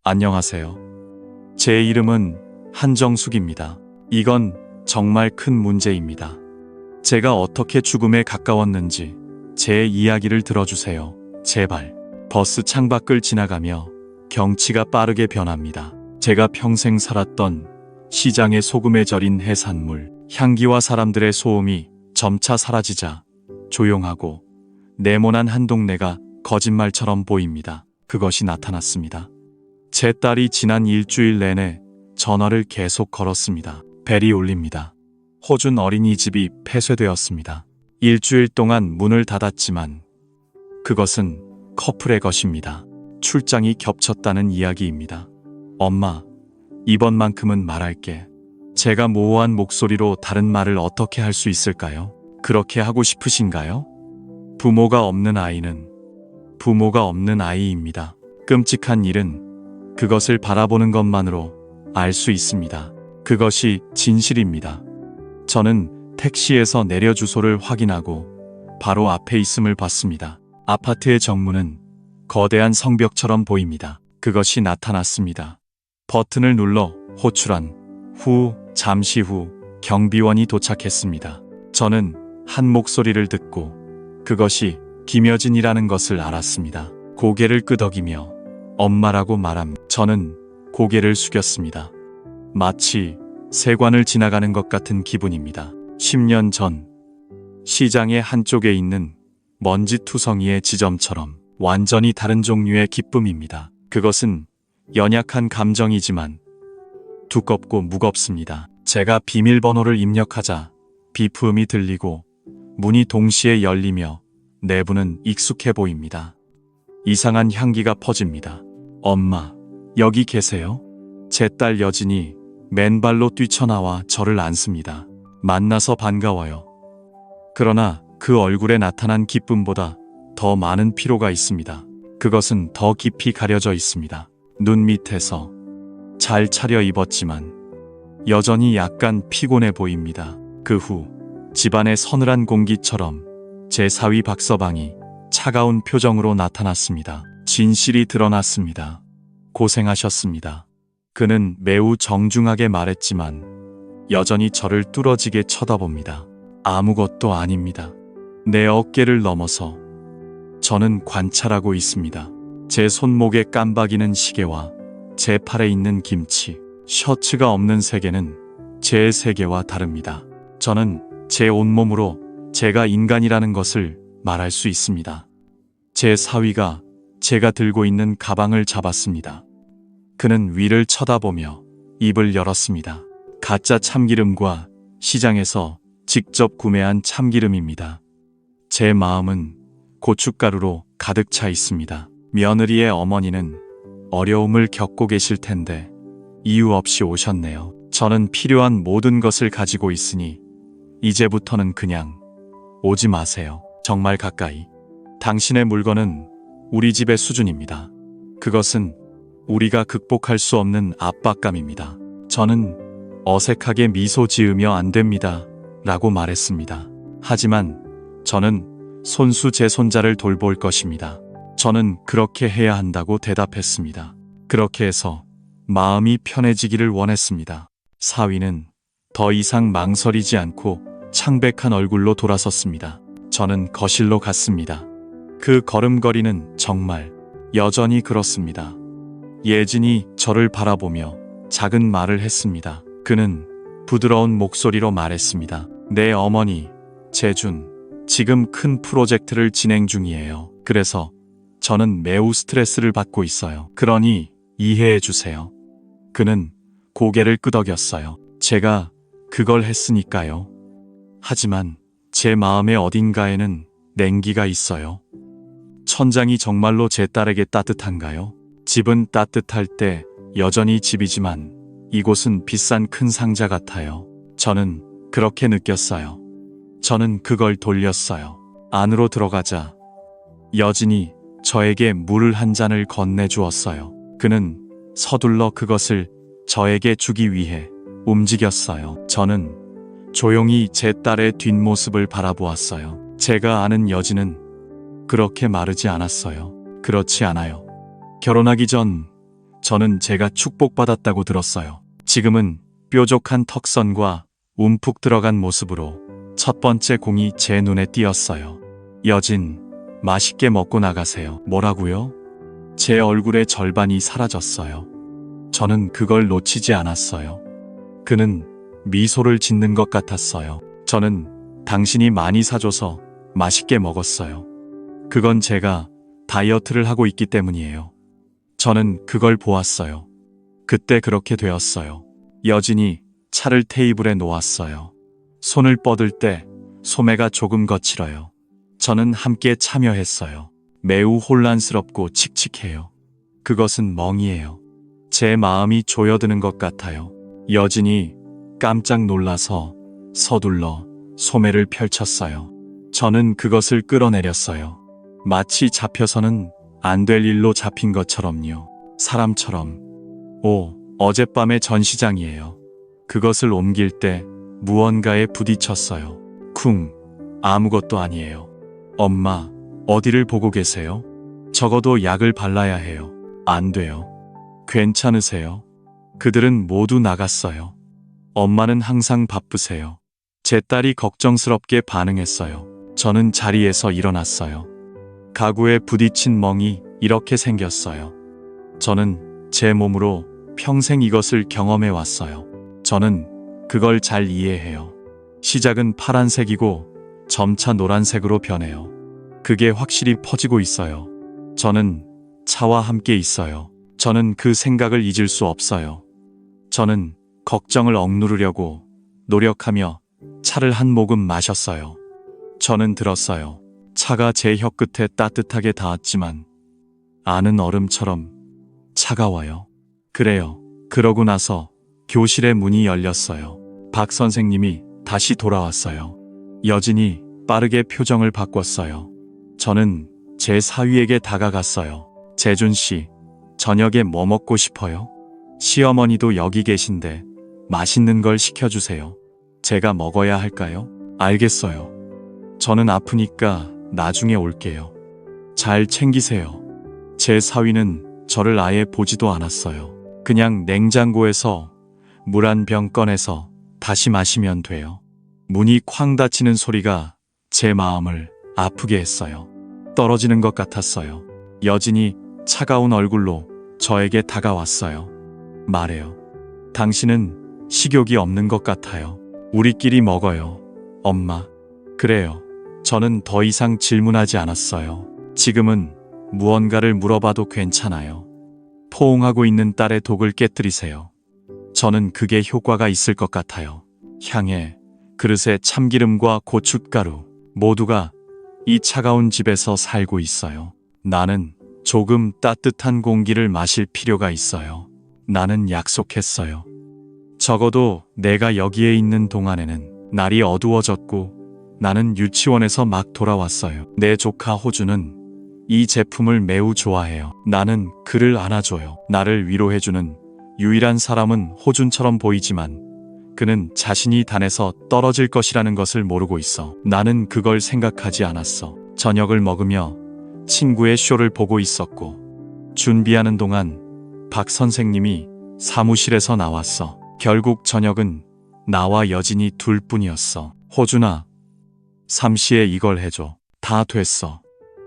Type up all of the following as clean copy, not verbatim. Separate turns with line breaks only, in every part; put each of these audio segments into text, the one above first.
안녕하세요. 제 이름은 한정숙입니다. 이건 정말 큰 문제입니다. 제가 어떻게 죽음에 가까웠는지 제 이야기를 들어주세요. 제발. 버스 창밖을 지나가며 경치가 빠르게 변합니다. 제가 평생 살았던 시장의 소금에 절인 해산물, 향기와 사람들의 소음이 점차 사라지자 조용하고 네모난 한 동네가 거짓말처럼 보입니다. 그것이 나타났습니다. 제 딸이 지난 일주일 내내 전화를 계속 걸었습니다. 벨이 울립니다. 호준 어린이집이 폐쇄되었습니다. 일주일 동안 문을 닫았지만 그것은 커플의 것입니다. 출장이 겹쳤다는 이야기입니다. 엄마, 이번만큼은 말할게. 제가 모호한 목소리로 다른 말을 어떻게 할 수 있을까요? 그렇게 하고 싶으신가요? 부모가 없는 아이는 부모가 없는 아이입니다. 끔찍한 일은 그것을 바라보는 것만으로 알 수 있습니다. 그것이 진실입니다. 저는 택시에서 내려 주소를 확인하고 바로 앞에 있음을 봤습니다. 아파트의 정문은 거대한 성벽처럼 보입니다. 그것이 나타났습니다. 버튼을 눌러 호출한 후 잠시 후 경비원이 도착했습니다. 저는 한 목소리를 듣고 그것이 김여진이라는 것을 알았습니다. 고개를 끄덕이며 엄마라고 말합니다. 저는 고개를 숙였습니다. 마치 세관을 지나가는 것 같은 기분입니다. 10년 전 시장의 한쪽에 있는 먼지투성이의 지점처럼 완전히 다른 종류의 기쁨입니다. 그것은 연약한 감정이지만 두껍고 무겁습니다. 제가 비밀번호를 입력하자 비프음이 들리고 문이 동시에 열리며 내부는 익숙해 보입니다. 이상한 향기가 퍼집니다. 엄마, 여기 계세요? 제 딸 여진이 맨발로 뛰쳐나와 저를 안습니다. 만나서 반가워요. 그러나 그 얼굴에 나타난 기쁨보다 더 많은 피로가 있습니다. 그것은 더 깊이 가려져 있습니다. 눈 밑에서 잘 차려입었지만 여전히 약간 피곤해 보입니다. 그 후 집안의 서늘한 공기처럼 제 사위 박서방이 차가운 표정으로 나타났습니다. 진실이 드러났습니다. 고생하셨습니다. 그는 매우 정중하게 말했지만 여전히 저를 뚫어지게 쳐다봅니다. 아무것도 아닙니다. 내 어깨를 넘어서 저는 관찰하고 있습니다. 제 손목에 깜박이는 시계와 제 팔에 있는 김치, 셔츠가 없는 세계는 제 세계와 다릅니다. 저는 제 온몸으로 제가 인간이라는 것을 말할 수 있습니다. 제 사위가 제가 들고 있는 가방을 잡았습니다. 그는 위를 쳐다보며 입을 열었습니다. 가짜 참기름과 시장에서 직접 구매한 참기름입니다. 제 마음은 고춧가루로 가득 차 있습니다. 며느리의 어머니는 어려움을 겪고 계실 텐데 이유 없이 오셨네요. 저는 필요한 모든 것을 가지고 있으니 이제부터는 그냥 오지 마세요. 정말 가까이. 당신의 물건은 우리 집의 수준입니다. 그것은 우리가 극복할 수 없는 압박감입니다. 저는 어색하게 미소 지으며 안 됩니다. 라고 말했습니다. 하지만 저는 손수 제 손자를 돌볼 것입니다. 저는 그렇게 해야 한다고 대답했습니다. 그렇게 해서 마음이 편해지기를 원했습니다. 사위는 더 이상 망설이지 않고 창백한 얼굴로 돌아섰습니다. 저는 거실로 갔습니다. 그 걸음걸이는 정말 여전히 그렇습니다. 예진이 저를 바라보며 작은 말을 했습니다. 그는 부드러운 목소리로 말했습니다. 내 어머니, 재준, 지금 큰 프로젝트를 진행 중이에요. 그래서 저는 매우 스트레스를 받고 있어요. 그러니 이해해 주세요. 그는 고개를 끄덕였어요. 제가 그걸 했으니까요. 하지만 제 마음의 어딘가에는 냉기가 있어요. 천장이 정말로 제 딸에게 따뜻한가요? 집은 따뜻할 때 여전히 집이지만 이곳은 비싼 큰 상자 같아요. 저는 그렇게 느꼈어요. 저는 그걸 돌렸어요. 안으로 들어가자 여진이 저에게 물을 한 잔을 건네주었어요. 그는 서둘러 그것을 저에게 주기 위해 움직였어요. 저는 조용히 제 딸의 뒷모습을 바라보았어요. 제가 아는 여진은 그렇게 마르지 않았어요. 그렇지 않아요. 결혼하기 전 저는 제가 축복받았다고 들었어요. 지금은 뾰족한 턱선과 움푹 들어간 모습으로 첫 번째 공이 제 눈에 띄었어요. 여진, 맛있게 먹고 나가세요. 뭐라고요? 제 얼굴의 절반이 사라졌어요. 저는 그걸 놓치지 않았어요. 그는 미소를 짓는 것 같았어요. 저는 당신이 많이 사줘서 맛있게 먹었어요. 그건 제가 다이어트를 하고 있기 때문이에요. 저는 그걸 보았어요. 그때 그렇게 되었어요. 여진이 차를 테이블에 놓았어요. 손을 뻗을 때 소매가 조금 거칠어요. 저는 함께 참여했어요. 매우 혼란스럽고 칙칙해요. 그것은 멍이에요. 제 마음이 조여드는 것 같아요. 여진이 깜짝 놀라서 서둘러 소매를 펼쳤어요. 저는 그것을 끌어내렸어요. 마치 잡혀서는 안 될 일로 잡힌 것처럼요. 사람처럼. 어젯밤의 전시장이에요. 그것을 옮길 때 무언가에 부딪혔어요. 쿵. 아무것도 아니에요. 엄마, 어디를 보고 계세요? 적어도 약을 발라야 해요. 안 돼요. 괜찮으세요? 그들은 모두 나갔어요. 엄마는 항상 바쁘세요. 제 딸이 걱정스럽게 반응했어요. 저는 자리에서 일어났어요. 가구에 부딪힌 멍이 이렇게 생겼어요. 저는 제 몸으로 평생 이것을 경험해 왔어요. 저는 그걸 잘 이해해요. 시작은 파란색이고 점차 노란색으로 변해요. 그게 확실히 퍼지고 있어요. 저는 차와 함께 있어요. 저는 그 생각을 잊을 수 없어요. 저는 걱정을 억누르려고 노력하며 차를 한 모금 마셨어요. 저는 들었어요. 차가 제 혀끝에 따뜻하게 닿았지만 아는 얼음처럼 차가워요. 그래요. 그러고 나서 교실의 문이 열렸어요. 박 선생님이 다시 돌아왔어요. 여진이 빠르게 표정을 바꿨어요. 저는 제 사위에게 다가갔어요. 재준 씨, 저녁에 뭐 먹고 싶어요? 시어머니도 여기 계신데 맛있는 걸 시켜주세요. 제가 먹어야 할까요? 알겠어요. 저는 아프니까 나중에 올게요. 잘 챙기세요. 제 사위는 저를 아예 보지도 않았어요. 그냥 냉장고에서 물 한 병 꺼내서 다시 마시면 돼요. 문이 쾅 닫히는 소리가 제 마음을 아프게 했어요. 떨어지는 것 같았어요. 여진이 차가운 얼굴로 저에게 다가왔어요. 말해요. 당신은 식욕이 없는 것 같아요. 우리끼리 먹어요. 엄마. 그래요. 저는 더 이상 질문하지 않았어요. 지금은 무언가를 물어봐도 괜찮아요. 포옹하고 있는 딸의 독을 깨뜨리세요. 저는 그게 효과가 있을 것 같아요. 향에, 그릇에 참기름과 고춧가루, 모두가 이 차가운 집에서 살고 있어요. 나는 조금 따뜻한 공기를 마실 필요가 있어요. 나는 약속했어요. 적어도 내가 여기에 있는 동안에는. 날이 어두워졌고 나는 유치원에서 막 돌아왔어요. 내 조카 호주는 이 제품을 매우 좋아해요. 나는 그를 안아줘요. 나를 위로해주는 유일한 사람은 호준처럼 보이지만 그는 자신이 단에서 떨어질 것이라는 것을 모르고 있어. 나는 그걸 생각하지 않았어. 저녁을 먹으며 친구의 쇼를 보고 있었고 준비하는 동안 박 선생님이 사무실에서 나왔어. 결국 저녁은 나와 여진이 둘뿐이었어. 호준아, 삼시에 이걸 해줘. 다 됐어.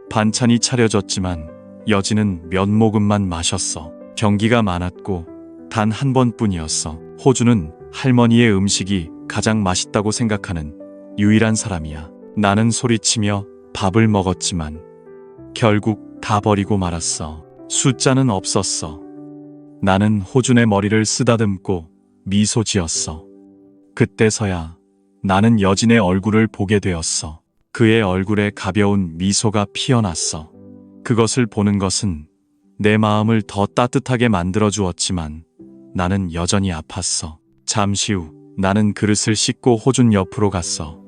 반찬이 차려졌지만 여진은 몇 모금만 마셨어. 경기가 많았고 단 한 번뿐이었어. 호준은 할머니의 음식이 가장 맛있다고 생각하는 유일한 사람이야. 나는 소리치며 밥을 먹었지만 결국 다 버리고 말았어. 숫자는 없었어. 나는 호준의 머리를 쓰다듬고 미소 지었어. 그때서야 나는 여진의 얼굴을 보게 되었어. 그의 얼굴에 가벼운 미소가 피어났어. 그것을 보는 것은 내 마음을 더 따뜻하게 만들어 주었지만 나는 여전히 아팠어. 잠시 후 나는 그릇을 씻고 호준 옆으로 갔어.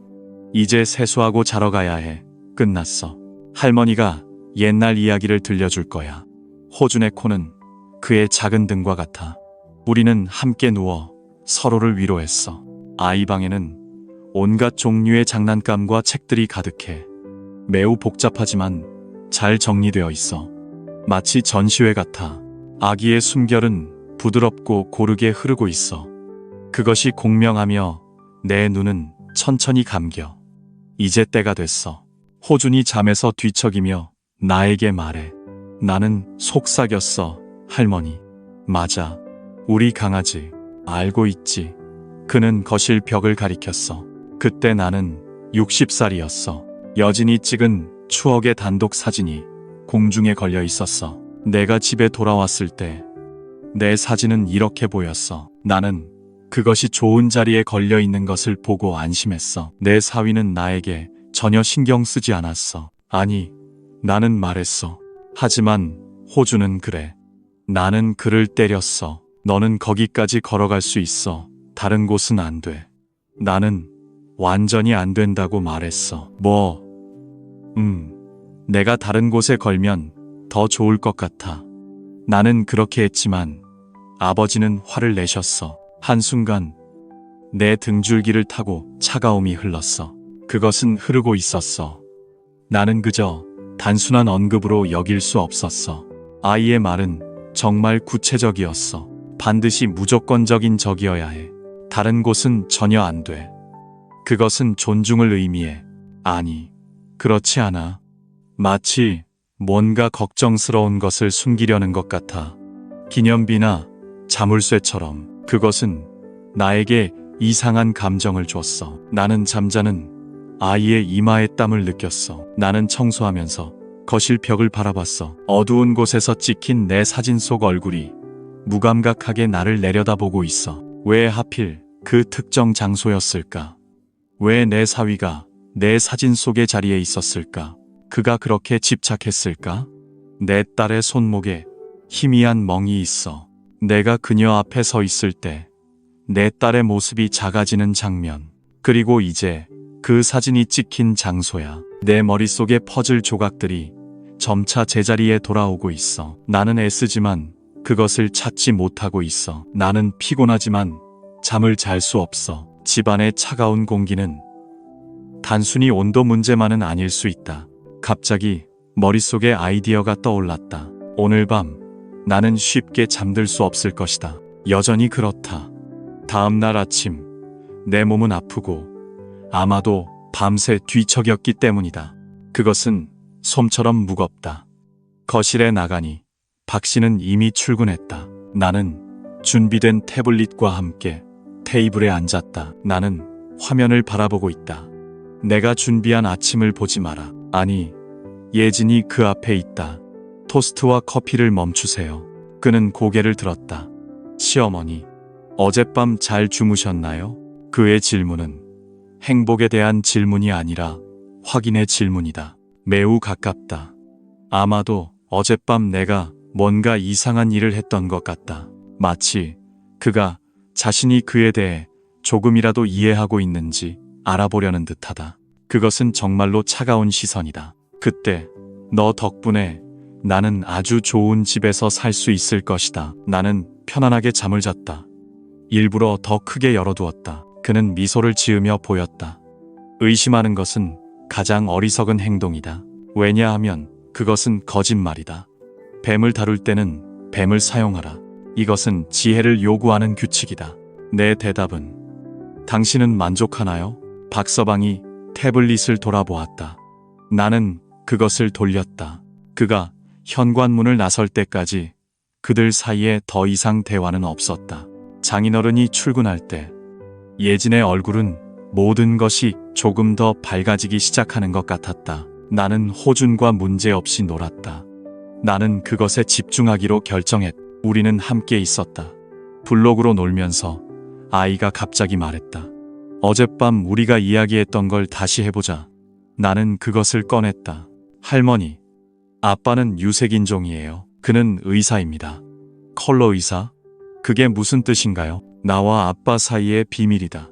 이제 세수하고 자러 가야 해. 끝났어. 할머니가 옛날 이야기를 들려줄 거야. 호준의 코는 그의 작은 등과 같아. 우리는 함께 누워 서로를 위로했어. 아이 방에는 온갖 종류의 장난감과 책들이 가득해. 매우 복잡하지만 잘 정리되어 있어. 마치 전시회 같아. 아기의 숨결은 부드럽고 고르게 흐르고 있어. 그것이 공명하며 내 눈은 천천히 감겨. 이제 때가 됐어. 호준이 잠에서 뒤척이며 나에게 말해. 나는 속삭였어, 할머니. 맞아. 우리 강아지. 알고 있지. 그는 거실 벽을 가리켰어. 그때 나는 60살이었어. 여진이 찍은 추억의 단독 사진이 공중에 걸려 있었어. 내가 집에 돌아왔을 때 내 사진은 이렇게 보였어. 나는 그것이 좋은 자리에 걸려 있는 것을 보고 안심했어. 내 사위는 나에게 전혀 신경 쓰지 않았어. 아니, 나는 말했어. 하지만 호주는 그래. 나는 그를 때렸어. 너는 거기까지 걸어갈 수 있어. 다른 곳은 안 돼. 나는 완전히 안 된다고 말했어. 내가 다른 곳에 걸면 더 좋을 것 같아. 나는 그렇게 했지만 아버지는 화를 내셨어. 한순간 내 등줄기를 타고 차가움이 흘렀어. 그것은 흐르고 있었어. 나는 그저 단순한 언급으로 여길 수 없었어. 아이의 말은 정말 구체적이었어. 반드시 무조건적인 적이어야 해. 다른 곳은 전혀 안 돼. 그것은 존중을 의미해. 아니, 그렇지 않아. 마치 뭔가 걱정스러운 것을 숨기려는 것 같아. 기념비나 자물쇠처럼. 그것은 나에게 이상한 감정을 줬어. 나는 잠자는 아이의 이마에 땀을 느꼈어. 나는 청소하면서 거실 벽을 바라봤어. 어두운 곳에서 찍힌 내 사진 속 얼굴이 무감각하게 나를 내려다보고 있어. 왜 하필 그 특정 장소였을까? 왜 내 사위가 내 사진 속의 자리에 있었을까? 그가 그렇게 집착했을까? 내 딸의 손목에 희미한 멍이 있어. 내가 그녀 앞에 서 있을 때 내 딸의 모습이 작아지는 장면. 그리고 이제 그 사진이 찍힌 장소야. 내 머릿속의 퍼즐 조각들이 점차 제자리에 돌아오고 있어. 나는 애쓰지만 그것을 찾지 못하고 있어. 나는 피곤하지만 잠을 잘 수 없어. 집안의 차가운 공기는 단순히 온도 문제만은 아닐 수 있다. 갑자기 머릿속에 아이디어가 떠올랐다. 오늘 밤 나는 쉽게 잠들 수 없을 것이다. 여전히 그렇다. 다음 날 아침 내 몸은 아프고 아마도 밤새 뒤척였기 때문이다. 그것은 솜처럼 무겁다. 거실에 나가니 박 씨는 이미 출근했다. 나는 준비된 태블릿과 함께 테이블에 앉았다. 나는 화면을 바라보고 있다. 내가 준비한 아침을 보지 마라. 아니, 예진이 그 앞에 있다. 토스트와 커피를 멈추세요. 그는 고개를 들었다. 시어머니, 어젯밤 잘 주무셨나요? 그의 질문은 행복에 대한 질문이 아니라 확인의 질문이다. 매우 가깝다. 아마도 어젯밤 내가 뭔가 이상한 일을 했던 것 같다. 마치 그가 자신이 그에 대해 조금이라도 이해하고 있는지 알아보려는 듯하다. 그것은 정말로 차가운 시선이다. 그때 너 덕분에 나는 아주 좋은 집에서 살 수 있을 것이다. 나는 편안하게 잠을 잤다. 일부러 더 크게 열어두었다. 그는 미소를 지으며 보였다. 의심하는 것은 가장 어리석은 행동이다. 왜냐하면 그것은 거짓말이다. 뱀을 다룰 때는 뱀을 사용하라. 이것은 지혜를 요구하는 규칙이다. 내 대답은 당신은 만족하나요? 박서방이 태블릿을 돌아보았다. 나는 그것을 돌렸다. 그가 현관문을 나설 때까지 그들 사이에 더 이상 대화는 없었다. 장인어른이 출근할 때 예진의 얼굴은 모든 것이 조금 더 밝아지기 시작하는 것 같았다. 나는 호준과 문제없이 놀았다. 나는 그것에 집중하기로 결정했다. 우리는 함께 있었다. 블록으로 놀면서 아이가 갑자기 말했다. 어젯밤 우리가 이야기했던 걸 다시 해보자. 나는 그것을 꺼냈다. 할머니, 아빠는 유색인종이에요. 그는 의사입니다. 컬러 의사? 그게 무슨 뜻인가요? 나와 아빠 사이의 비밀이다.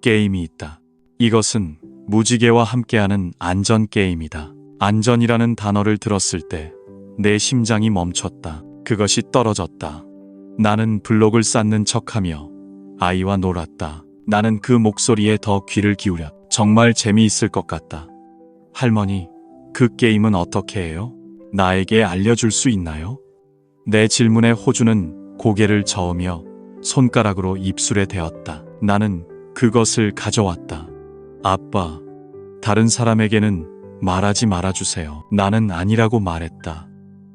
게임이 있다. 이것은 무지개와 함께하는 안전 게임이다. 안전이라는 단어를 들었을 때 내 심장이 멈췄다. 그것이 떨어졌다. 나는 블록을 쌓는 척하며 아이와 놀았다. 나는 그 목소리에 더 귀를 기울였다. 정말 재미있을 것 같다. 할머니, 그 게임은 어떻게 해요? 나에게 알려줄 수 있나요? 내 질문에 호주는 고개를 저으며 손가락으로 입술에 대었다. 나는 그것을 가져왔다. 아빠, 다른 사람에게는 말하지 말아주세요. 나는 아니라고 말했다.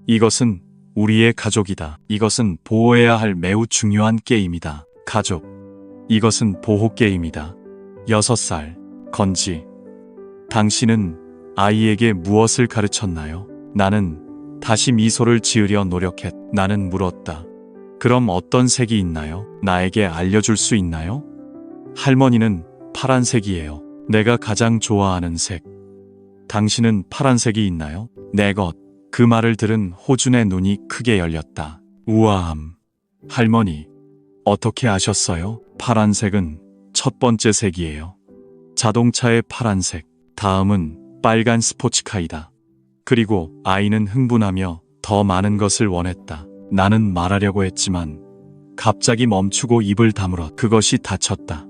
이것은 우리의 가족이다. 이것은 보호해야 할 매우 중요한 게임이다. 가족. 이것은 보호 게임이다. 6살, 건지. 당신은 아이에게 무엇을 가르쳤나요? 나는 다시 미소를 지으려 노력했. 나는 물었다. 그럼 어떤 색이 있나요? 나에게 알려줄 수 있나요? 할머니는 파란색이에요. 내가 가장 좋아하는 색. 당신은 파란색이 있나요? 내 것. 그 말을 들은 호준의 눈이 크게 열렸다. 우아함. 할머니, 어떻게 아셨어요? 파란색은 첫 번째 색이에요. 자동차의 파란색. 다음은 빨간 스포츠카이다. 그리고 아이는 흥분하며 더 많은 것을 원했다. 나는 말하려고 했지만 갑자기 멈추고 입을 다물었. 그것이 닫혔다.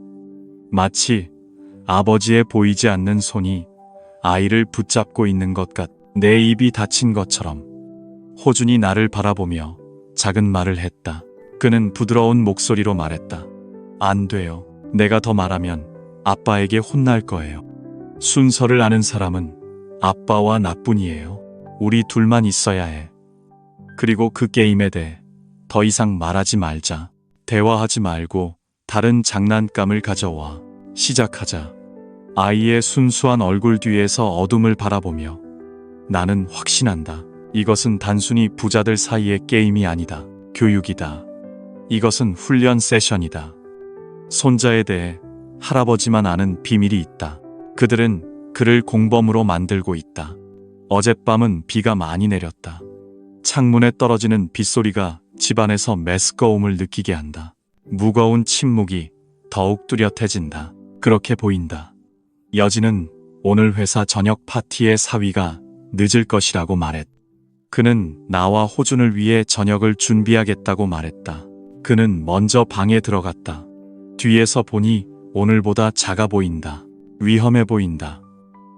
마치 아버지의 보이지 않는 손이 아이를 붙잡고 있는 것 같. 내 입이 닫힌 것처럼. 호준이 나를 바라보며 작은 말을 했다. 그는 부드러운 목소리로 말했다. 안 돼요. 내가 더 말하면 아빠에게 혼날 거예요. 순서를 아는 사람은 아빠와 나뿐이에요. 우리 둘만 있어야 해. 그리고 그 게임에 대해 더 이상 말하지 말자. 대화하지 말고 다른 장난감을 가져와. 시작하자. 아이의 순수한 얼굴 뒤에서 어둠을 바라보며 나는 확신한다. 이것은 단순히 부자들 사이의 게임이 아니다. 교육이다. 이것은 훈련 세션이다. 손자에 대해 할아버지만 아는 비밀이 있다. 그들은 그를 공범으로 만들고 있다. 어젯밤은 비가 많이 내렸다. 창문에 떨어지는 빗소리가 집안에서 메스꺼움을 느끼게 한다. 무거운 침묵이 더욱 뚜렷해진다. 그렇게 보인다. 여진은 오늘 회사 저녁 파티의 사위가 늦을 것이라고 말했. 그는 나와 호준을 위해 저녁을 준비하겠다고 말했다. 그는 먼저 방에 들어갔다. 뒤에서 보니 오늘보다 작아 보인다. 위험해 보인다.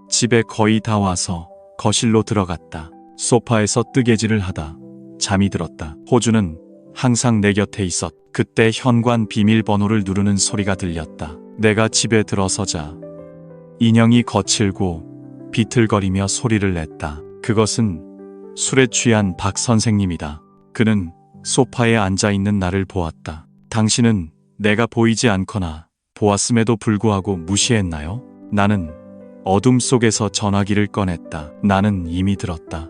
집에 거의 다 와서 거실로 들어갔다. 소파에서 뜨개질을 하다 잠이 들었다. 호준은 항상 내 곁에 있었. 그때 현관 비밀번호를 누르는 소리가 들렸다. 내가 집에 들어서자 인형이 거칠고 비틀거리며 소리를 냈다. 그것은 술에 취한 박 선생님이다. 그는 소파에 앉아있는 나를 보았다. 당신은 내가 보이지 않거나 보았음에도 불구하고 무시했나요? 나는 어둠 속에서 전화기를 꺼냈다. 나는 이미 들었다.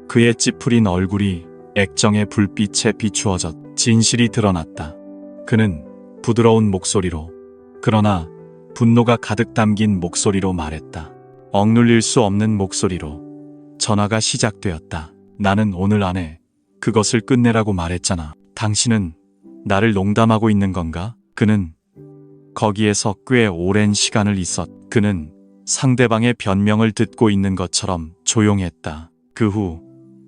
그의 찌푸린 얼굴이 액정의 불빛에 비추어졌. 진실이 드러났다. 그는 부드러운 목소리로, 그러나 분노가 가득 담긴 목소리로 말했다. 억눌릴 수 없는 목소리로. 전화가 시작되었다. 나는 오늘 안에 그것을 끝내라고 말했잖아. 당신은 나를 농담하고 있는 건가? 그는 거기에서 꽤 오랜 시간을 있었. 그는 상대방의 변명을 듣고 있는 것처럼 조용했다. 그 후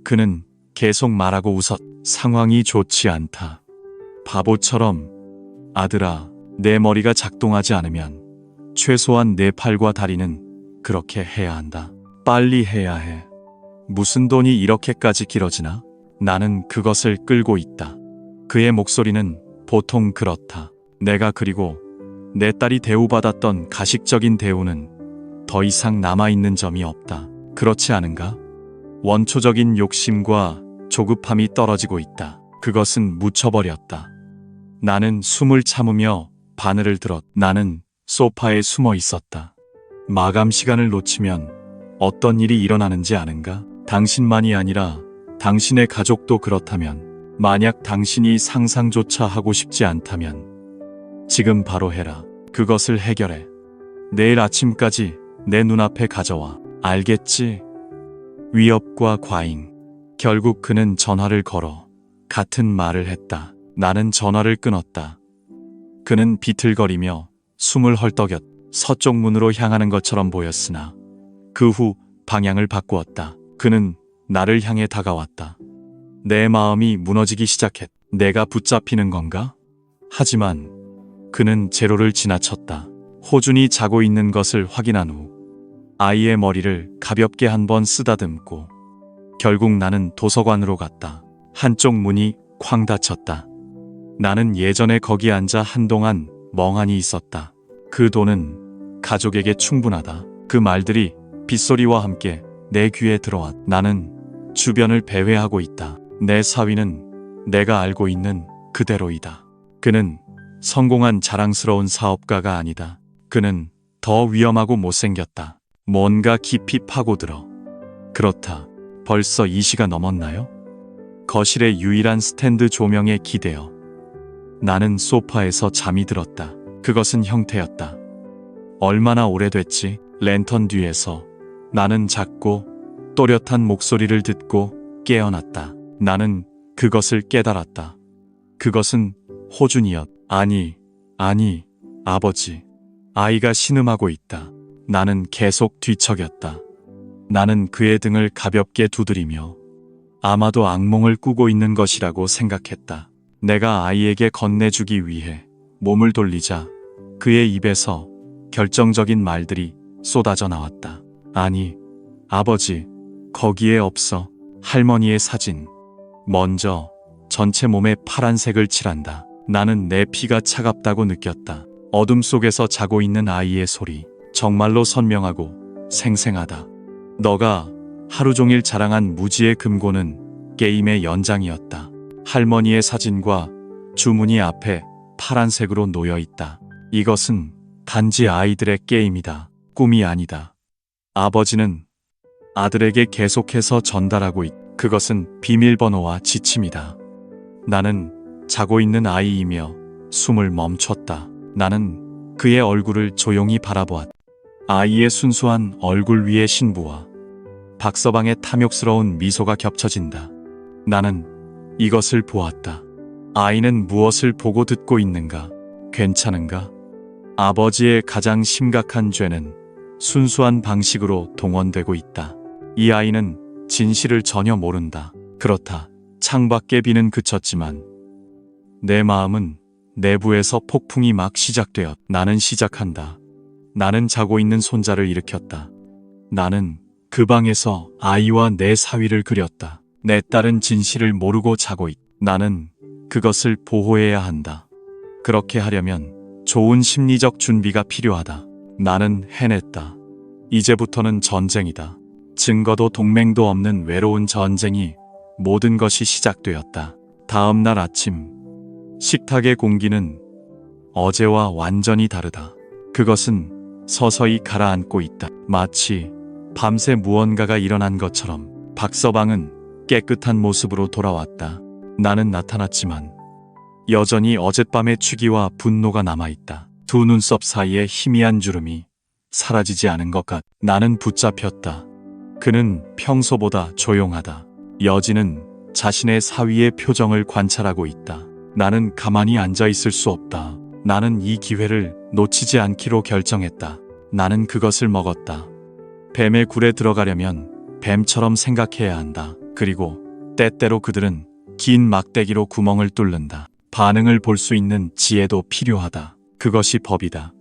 그는 계속 말하고 웃었. 상황이 좋지 않다. 바보처럼. 아들아, 내 머리가 작동하지 않으면 최소한 내 팔과 다리는 그렇게 해야 한다. 빨리 해야 해. 무슨 돈이 이렇게까지 길어지나? 나는 그것을 끌고 있다. 그의 목소리는 보통 그렇다. 내가 그리고 내 딸이 대우받았던 가식적인 대우는 더 이상 남아있는 점이 없다. 그렇지 않은가? 원초적인 욕심과 조급함이 떨어지고 있다. 그것은 묻혀버렸다. 나는 숨을 참으며 바늘을 들었. 나는 소파에 숨어 있었다. 마감 시간을 놓치면 어떤 일이 일어나는지 아는가? 당신만이 아니라 당신의 가족도 그렇다면, 만약 당신이 상상조차 하고 싶지 않다면 지금 바로 해라. 그것을 해결해. 내일 아침까지 내 눈앞에 가져와. 알겠지? 위협과 과잉. 결국 그는 전화를 걸어 같은 말을 했다. 나는 전화를 끊었다. 그는 비틀거리며 숨을 헐떡였. 서쪽 문으로 향하는 것처럼 보였으나 그 후 방향을 바꾸었다. 그는 나를 향해 다가왔다. 내 마음이 무너지기 시작했. 내가 붙잡히는 건가? 하지만 그는 제로를 지나쳤다. 호준이 자고 있는 것을 확인한 후 아이의 머리를 가볍게 한번 쓰다듬고 결국 나는 도서관으로 갔다. 한쪽 문이 쾅 닫혔다. 나는 예전에 거기 앉아 한동안 멍하니 있었다. 그 돈은 가족에게 충분하다. 그 말들이 빗소리와 함께 내 귀에 들어왔. 나는 주변을 배회하고 있다. 내 사위는 내가 알고 있는 그대로이다. 그는 성공한 자랑스러운 사업가가 아니다. 그는 더 위험하고 못생겼다. 뭔가 깊이 파고들어. 그렇다. 벌써 2시가 넘었나요? 거실의 유일한 스탠드 조명에 기대어 나는 소파에서 잠이 들었다. 그것은 형태였다. 얼마나 오래됐지? 랜턴 뒤에서 나는 작고 또렷한 목소리를 듣고 깨어났다. 나는 그것을 깨달았다. 그것은 호준이었. 아니, 아버지. 아이가 신음하고 있다. 나는 계속 뒤척였다. 나는 그의 등을 가볍게 두드리며 아마도 악몽을 꾸고 있는 것이라고 생각했다. 내가 아이에게 건네주기 위해 몸을 돌리자 그의 입에서 결정적인 말들이 쏟아져 나왔다. 아니, 아버지, 거기에 없어. 할머니의 사진. 먼저 전체 몸에 파란색을 칠한다. 나는 내 피가 차갑다고 느꼈다. 어둠 속에서 자고 있는 아이의 소리. 정말로 선명하고 생생하다. 너가 하루 종일 자랑한 무지의 금고는 게임의 연장이었다. 할머니의 사진과 주문이 앞에 파란색으로 놓여 있다. 이것은 단지 아이들의 게임이다. 꿈이 아니다. 아버지는 아들에게 계속해서 전달하고 그것은 비밀번호와 지침이다. 나는 자고 있는 아이이며 숨을 멈췄다. 나는 그의 얼굴을 조용히 바라보았다. 아이의 순수한 얼굴 위에 신부와 박서방의 탐욕스러운 미소가 겹쳐진다. 나는 이것을 보았다. 아이는 무엇을 보고 듣고 있는가? 괜찮은가? 아버지의 가장 심각한 죄는 순수한 방식으로 동원되고 있다. 이 아이는 진실을 전혀 모른다. 그렇다. 창밖의 비는 그쳤지만 내 마음은 내부에서 폭풍이 막 시작되었. 나는 시작한다. 나는 자고 있는 손자를 일으켰다. 나는 그 방에서 아이와 내 사위를 그렸다. 내 딸은 진실을 모르고 자고 나는 그것을 보호해야 한다. 그렇게 하려면 좋은 심리적 준비가 필요하다. 나는 해냈다. 이제부터는 전쟁이다. 증거도 동맹도 없는 외로운 전쟁이 모든 것이 시작되었다. 다음 날 아침, 식탁의 공기는 어제와 완전히 다르다. 그것은 서서히 가라앉고 있다. 마치 밤새 무언가가 일어난 것처럼. 박서방은 깨끗한 모습으로 돌아왔다. 나는 나타났지만 여전히 어젯밤의 취기와 분노가 남아있다. 두 눈썹 사이에 희미한 주름이 사라지지 않은 것 같. 나는 붙잡혔다. 그는 평소보다 조용하다. 여진은 자신의 사위의 표정을 관찰하고 있다. 나는 가만히 앉아 있을 수 없다. 나는 이 기회를 놓치지 않기로 결정했다. 나는 그것을 먹었다. 뱀의 굴에 들어가려면 뱀처럼 생각해야 한다. 그리고 때때로 그들은 긴 막대기로 구멍을 뚫는다. 반응을 볼 수 있는 지혜도 필요하다. 그것이 법이다.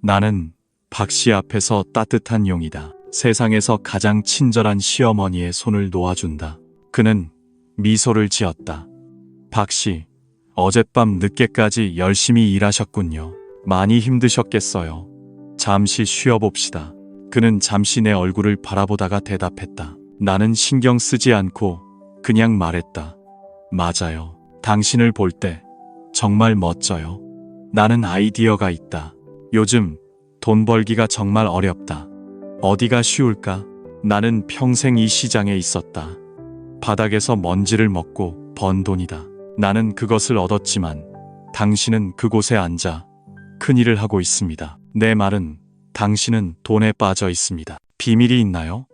나는 박씨 앞에서 따뜻한 용이다. 세상에서 가장 친절한 시어머니의 손을 놓아준다. 그는 미소를 지었다. 박씨, 어젯밤 늦게까지 열심히 일하셨군요. 많이 힘드셨겠어요. 잠시 쉬어봅시다. 그는 잠시 내 얼굴을 바라보다가 대답했다. 나는 신경 쓰지 않고 그냥 말했다. 맞아요. 당신을 볼 때 정말 멋져요. 나는 아이디어가 있다. 요즘 돈 벌기가 정말 어렵다. 어디가 쉬울까? 나는 평생 이 시장에 있었다. 바닥에서 먼지를 먹고 번 돈이다. 나는 그것을 얻었지만 당신은 그곳에 앉아 큰일을 하고 있습니다. 내 말은 당신은 돈에 빠져 있습니다. 비밀이 있나요?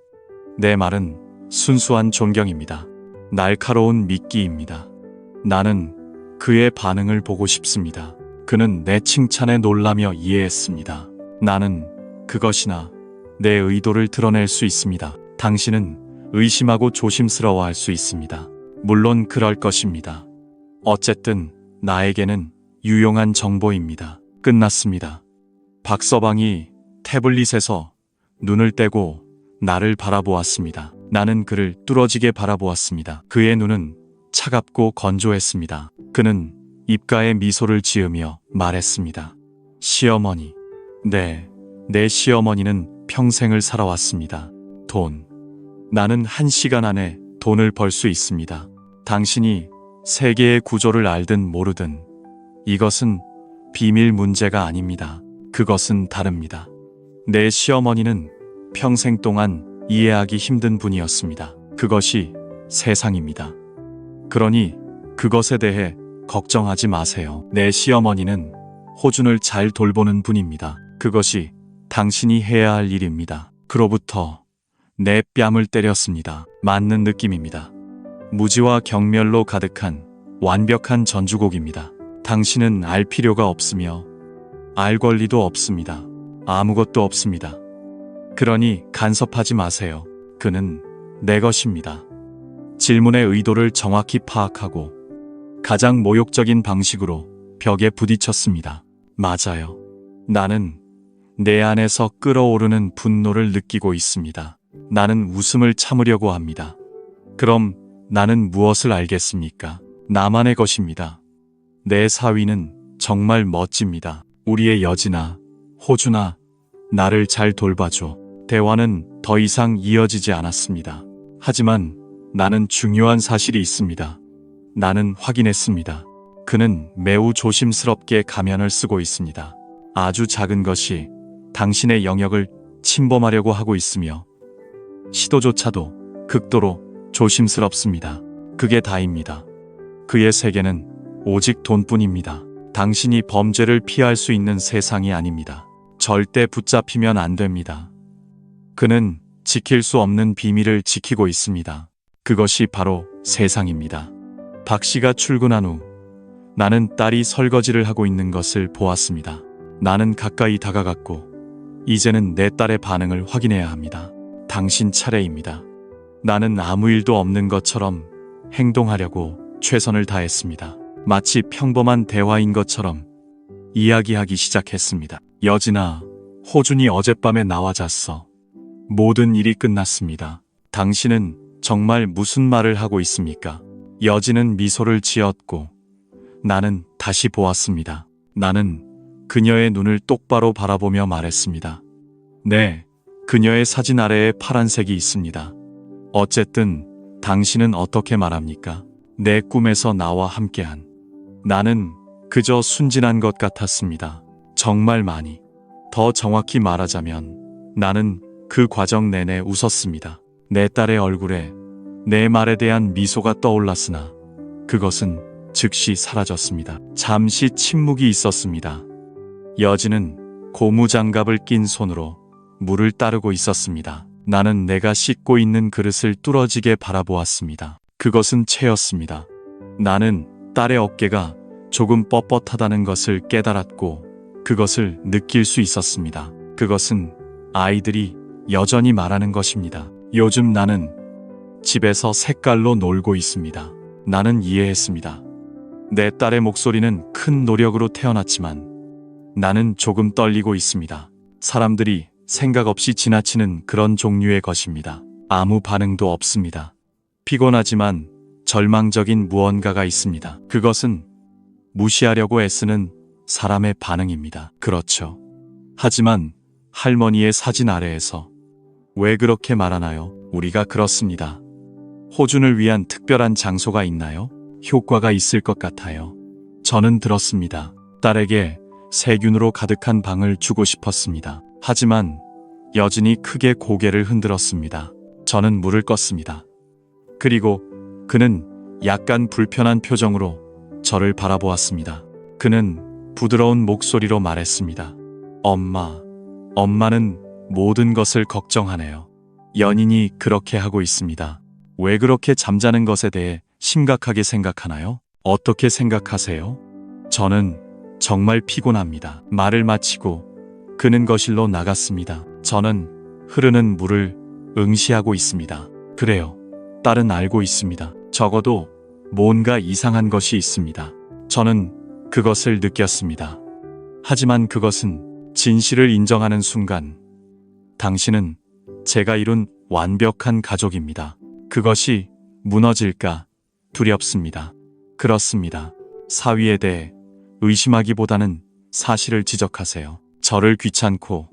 내 말은 순수한 존경입니다. 날카로운 미끼입니다. 나는 그의 반응을 보고 싶습니다. 그는 내 칭찬에 놀라며 이해했습니다. 나는 그것이나 내 의도를 드러낼 수 있습니다. 당신은 의심하고 조심스러워할 수 있습니다. 물론 그럴 것입니다. 어쨌든 나에게는 유용한 정보입니다. 끝났습니다. 박서방이 태블릿에서 눈을 떼고 나를 바라보았습니다. 나는 그를 뚫어지게 바라보았습니다. 그의 눈은 차갑고 건조했습니다. 그는 입가에 미소를 지으며 말했습니다. 시어머니. 네, 내 시어머니는 평생을 살아왔습니다. 돈. 나는 1시간 안에 돈을 벌 수 있습니다. 당신이 세계의 구조를 알든 모르든 이것은 비밀 문제가 아닙니다. 그것은 다릅니다. 내 시어머니는 평생 동안 이해하기 힘든 분이었습니다. 그것이 세상입니다. 그러니 그것에 대해 걱정하지 마세요. 내 시어머니는 호준을 잘 돌보는 분입니다. 그것이 당신이 해야 할 일입니다. 그로부터 내 뺨을 때렸습니다. 맞는 느낌입니다. 무지와 경멸로 가득한 완벽한 전주곡입니다. 당신은 알 필요가 없으며 알 권리도 없습니다. 아무것도 없습니다. 그러니 간섭하지 마세요. 그는 내 것입니다. 질문의 의도를 정확히 파악하고 가장 모욕적인 방식으로 벽에 부딪혔습니다. 맞아요. 나는 내 안에서 끓어오르는 분노를 느끼고 있습니다. 나는 웃음을 참으려고 합니다. 그럼 나는 무엇을 알겠습니까? 나만의 것입니다. 내 사위는 정말 멋집니다. 우리의 여진아, 호준아, 나를 잘 돌봐줘. 대화는 더 이상 이어지지 않았습니다. 하지만 나는 중요한 사실이 있습니다. 나는 확인했습니다. 그는 매우 조심스럽게 가면을 쓰고 있습니다. 아주 작은 것이 당신의 영역을 침범하려고 하고 있으며 시도조차도 극도로 조심스럽습니다. 그게 다입니다. 그의 세계는 오직 돈뿐입니다. 당신이 범죄를 피할 수 있는 세상이 아닙니다. 절대 붙잡히면 안 됩니다. 그는 지킬 수 없는 비밀을 지키고 있습니다. 그것이 바로 세상입니다. 박 씨가 출근한 후 나는 딸이 설거지를 하고 있는 것을 보았습니다. 나는 가까이 다가갔고 이제는 내 딸의 반응을 확인해야 합니다. 당신 차례입니다. 나는 아무 일도 없는 것처럼 행동하려고 최선을 다했습니다. 마치 평범한 대화인 것처럼 이야기하기 시작했습니다. 여진아, 호준이 어젯밤에 나와 잤어. 모든 일이 끝났습니다. 당신은 정말 무슨 말을 하고 있습니까? 여진은 미소를 지었고 나는 다시 보았습니다. 나는 그녀의 눈을 똑바로 바라보며 말했습니다. 네, 그녀의 사진 아래에 파란색이 있습니다. 어쨌든 당신은 어떻게 말합니까? 내 꿈에서 나와 함께한. 나는 그저 순진한 것 같았습니다. 정말 많이. 더 정확히 말하자면 나는 그 과정 내내 웃었습니다. 내 딸의 얼굴에 내 말에 대한 미소가 떠올랐으나 그것은 즉시 사라졌습니다. 잠시 침묵이 있었습니다. 여진은 고무장갑을 낀 손으로 물을 따르고 있었습니다. 나는 내가 씻고 있는 그릇을 뚫어지게 바라보았습니다. 그것은 채였습니다. 나는 딸의 어깨가 조금 뻣뻣하다는 것을 깨달았고 그것을 느낄 수 있었습니다. 그것은 아이들이 여전히 말하는 것입니다. 요즘 나는 집에서 색깔로 놀고 있습니다. 나는 이해했습니다. 내 딸의 목소리는 큰 노력으로 태어났지만 나는 조금 떨리고 있습니다. 사람들이 생각 없이 지나치는 그런 종류의 것입니다. 아무 반응도 없습니다. 피곤하지만 절망적인 무언가가 있습니다. 그것은 무시하려고 애쓰는 사람의 반응입니다. 그렇죠. 하지만 할머니의 사진 아래에서 왜 그렇게 말하나요? 우리가 그렇습니다. 호준을 위한 특별한 장소가 있나요? 효과가 있을 것 같아요. 저는 들었습니다. 딸에게 세균으로 가득한 방을 주고 싶었습니다. 하지만 여진이 크게 고개를 흔들었습니다. 저는 물을 껐습니다. 그리고 그는 약간 불편한 표정으로 저를 바라보았습니다. 그는 부드러운 목소리로 말했습니다. 엄마는 모든 것을 걱정하네요. 연인이 그렇게 하고 있습니다. 왜 그렇게 잠자는 것에 대해 심각하게 생각하나요? 어떻게 생각하세요? 저는 정말 피곤합니다. 말을 마치고 그는 거실로 나갔습니다. 저는 흐르는 물을 응시하고 있습니다. 그래요. 딸은 알고 있습니다. 적어도 뭔가 이상한 것이 있습니다. 저는 그것을 느꼈습니다. 하지만 그것은 진실을 인정하는 순간 당신은 제가 이룬 완벽한 가족입니다. 그것이 무너질까 두렵습니다. 그렇습니다. 사위에 대해 의심하기보다는 사실을 지적하세요. 저를 귀찮고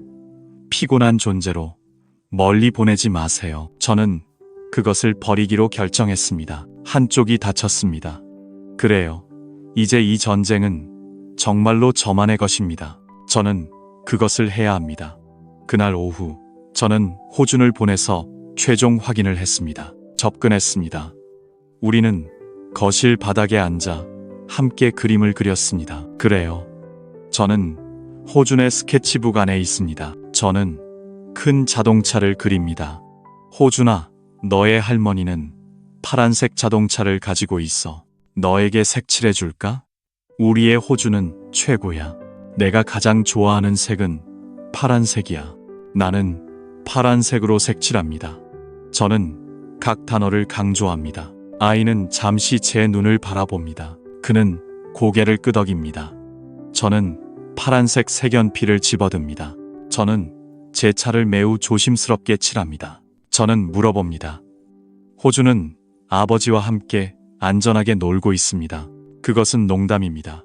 피곤한 존재로 멀리 보내지 마세요. 저는 그것을 버리기로 결정했습니다. 한쪽이 다쳤습니다. 그래요. 이제 이 전쟁은 정말로 저만의 것입니다. 저는 그것을 해야 합니다. 그날 오후 저는 호준을 보내서 최종 확인을 했습니다. 접근했습니다. 우리는 거실 바닥에 앉아 함께 그림을 그렸습니다. 그래요. 저는 호준의 스케치북 안에 있습니다. 저는 큰 자동차를 그립니다. 호준아, 너의 할머니는 파란색 자동차를 가지고 있어. 너에게 색칠해 줄까? 우리의 호준은 최고야. 내가 가장 좋아하는 색은 파란색이야. 나는 파란색으로 색칠합니다. 저는 각 단어를 강조합니다. 아이는 잠시 제 눈을 바라봅니다. 그는 고개를 끄덕입니다. 저는 파란색 색연필을 집어듭니다. 저는 제 차를 매우 조심스럽게 칠합니다. 저는 물어봅니다. 호주는 아버지와 함께 안전하게 놀고 있습니다. 그것은 농담입니다.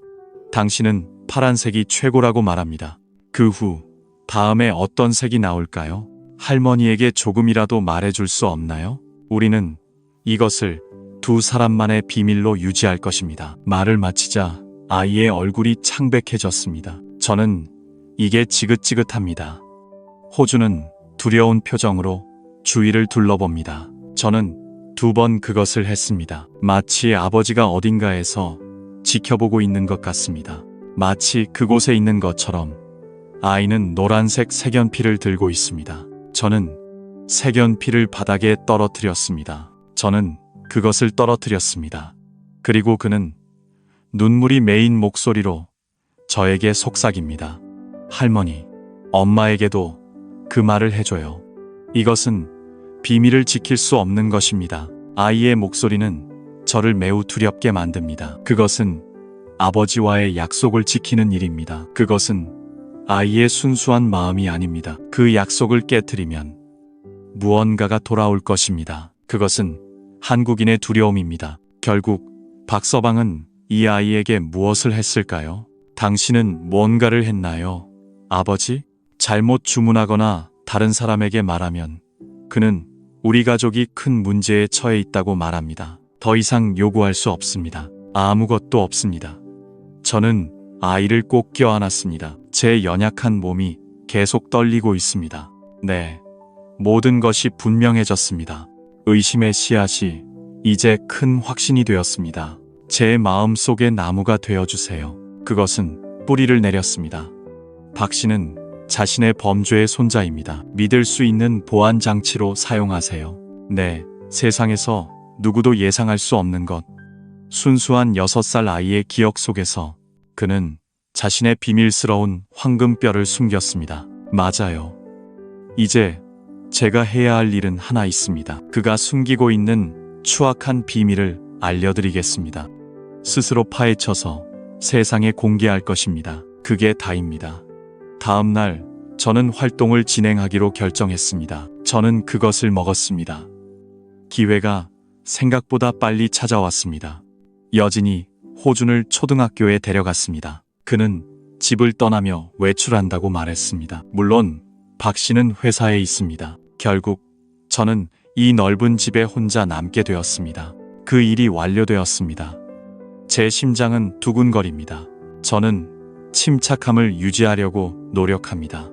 당신은 파란색이 최고라고 말합니다. 그 후 다음에 어떤 색이 나올까요? 할머니에게 조금이라도 말해줄 수 없나요? 우리는 이것을 두 사람만의 비밀로 유지할 것입니다. 말을 마치자 아이의 얼굴이 창백해졌습니다. 저는 이게 지긋지긋합니다. 호주는 두려운 표정으로 주위를 둘러봅니다. 저는 2번 그것을 했습니다. 마치 아버지가 어딘가에서 지켜보고 있는 것 같습니다. 마치 그곳에 있는 것처럼 아이는 노란색 색연필을 들고 있습니다. 저는 색연필을 바닥에 떨어뜨렸습니다. 저는 그것을 떨어뜨렸습니다. 그리고 그는 눈물이 메인 목소리로 저에게 속삭입니다. 할머니, 엄마에게도 그 말을 해줘요. 이것은 비밀을 지킬 수 없는 것입니다. 아이의 목소리는 저를 매우 두렵게 만듭니다. 그것은 아버지와의 약속을 지키는 일입니다. 그것은 아이의 순수한 마음이 아닙니다. 그 약속을 깨트리면 무언가가 돌아올 것입니다. 그것은 한국인의 두려움입니다. 결국 박서방은 이 아이에게 무엇을 했을까요? 당신은 뭔가를 했나요? 아버지? 잘못 주문하거나 다른 사람에게 말하면 그는 우리 가족이 큰 문제에 처해 있다고 말합니다. 더 이상 요구할 수 없습니다. 아무것도 없습니다. 저는 아이를 꼭 껴안았습니다. 제 연약한 몸이 계속 떨리고 있습니다. 네, 모든 것이 분명해졌습니다. 의심의 씨앗이 이제 큰 확신이 되었습니다. 제 마음 속의 나무가 되어주세요. 그것은 뿌리를 내렸습니다. 박 씨는 자신의 범죄의 손자입니다. 믿을 수 있는 보안 장치로 사용하세요. 네, 세상에서 누구도 예상할 수 없는 것. 순수한 6살 아이의 기억 속에서 그는 자신의 비밀스러운 황금뼈를 숨겼습니다. 맞아요. 이제 제가 해야 할 일은 하나 있습니다. 그가 숨기고 있는 추악한 비밀을 알려드리겠습니다. 스스로 파헤쳐서 세상에 공개할 것입니다. 그게 다입니다. 다음 날 저는 활동을 진행하기로 결정했습니다. 저는 그것을 먹었습니다. 기회가 생각보다 빨리 찾아왔습니다. 여진이 호준을 초등학교에 데려갔습니다. 그는 집을 떠나며 외출한다고 말했습니다. 물론 박 씨는 회사에 있습니다. 결국 저는 이 넓은 집에 혼자 남게 되었습니다. 그 일이 완료되었습니다. 제 심장은 두근거립니다. 저는 침착함을 유지하려고 노력합니다.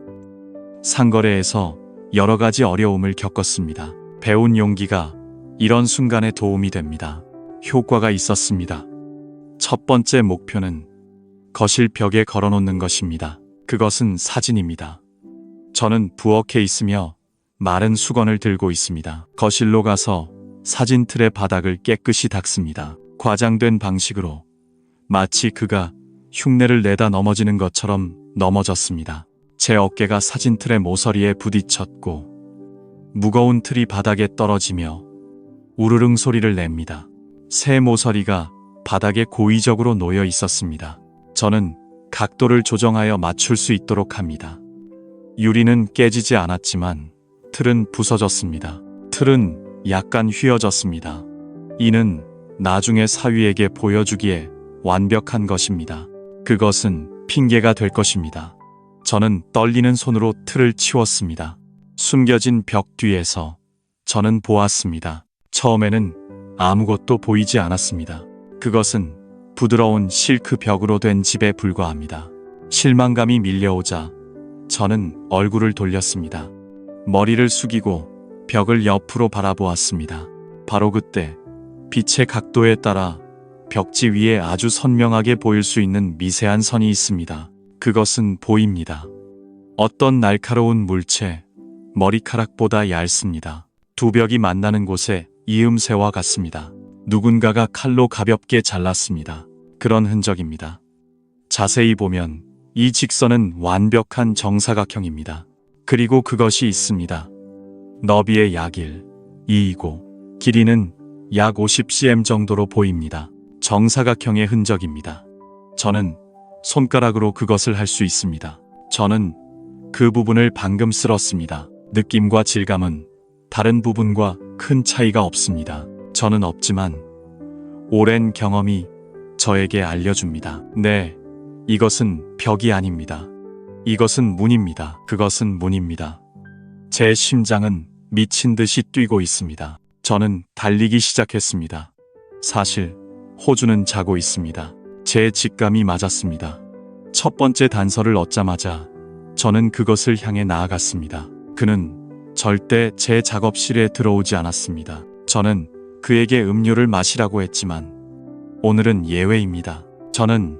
상거래에서 여러 가지 어려움을 겪었습니다. 배운 용기가 이런 순간에 도움이 됩니다. 효과가 있었습니다. 첫 번째 목표는 거실 벽에 걸어놓는 것입니다. 그것은 사진입니다. 저는 부엌에 있으며 마른 수건을 들고 있습니다. 거실로 가서 사진 틀의 바닥을 깨끗이 닦습니다. 과장된 방식으로 마치 그가 흉내를 내다 넘어지는 것처럼 넘어졌습니다. 제 어깨가 사진 틀의 모서리에 부딪혔고 무거운 틀이 바닥에 떨어지며 우르릉 소리를 냅니다. 새 모서리가 바닥에 고의적으로 놓여 있었습니다. 저는 각도를 조정하여 맞출 수 있도록 합니다. 유리는 깨지지 않았지만 틀은 부서졌습니다. 틀은 약간 휘어졌습니다. 이는 나중에 사위에게 보여주기에 완벽한 것입니다. 그것은 핑계가 될 것입니다. 저는 떨리는 손으로 틀을 치웠습니다. 숨겨진 벽 뒤에서 저는 보았습니다. 처음에는 아무것도 보이지 않았습니다. 그것은 부드러운 실크 벽으로 된 집에 불과합니다. 실망감이 밀려오자 저는 얼굴을 돌렸습니다. 머리를 숙이고 벽을 옆으로 바라보았습니다. 바로 그때 빛의 각도에 따라 벽지 위에 아주 선명하게 보일 수 있는 미세한 선이 있습니다. 그것은 보입니다. 어떤 날카로운 물체, 머리카락보다 얇습니다. 두 벽이 만나는 곳에 이음새와 같습니다. 누군가가 칼로 가볍게 잘랐습니다. 그런 흔적입니다. 자세히 보면 이 직선은 완벽한 정사각형입니다. 그리고 그것이 있습니다. 너비의 약 1, 2이고 길이는 약 50cm 정도로 보입니다. 정사각형의 흔적입니다. 저는 손가락으로 그것을 할 수 있습니다. 저는 그 부분을 방금 쓸었습니다. 느낌과 질감은 다른 부분과 큰 차이가 없습니다. 저는 없지만 오랜 경험이 저에게 알려줍니다. 네, 이것은 벽이 아닙니다. 이것은 문입니다. 그것은 문입니다. 제 심장은 미친 듯이 뛰고 있습니다. 저는 달리기 시작했습니다. 사실 호주는 자고 있습니다. 제 직감이 맞았습니다. 첫 번째 단서를 얻자마자 저는 그것을 향해 나아갔습니다. 그는 절대 제 작업실에 들어오지 않았습니다. 저는 그에게 음료를 마시라고 했지만 오늘은 예외입니다. 저는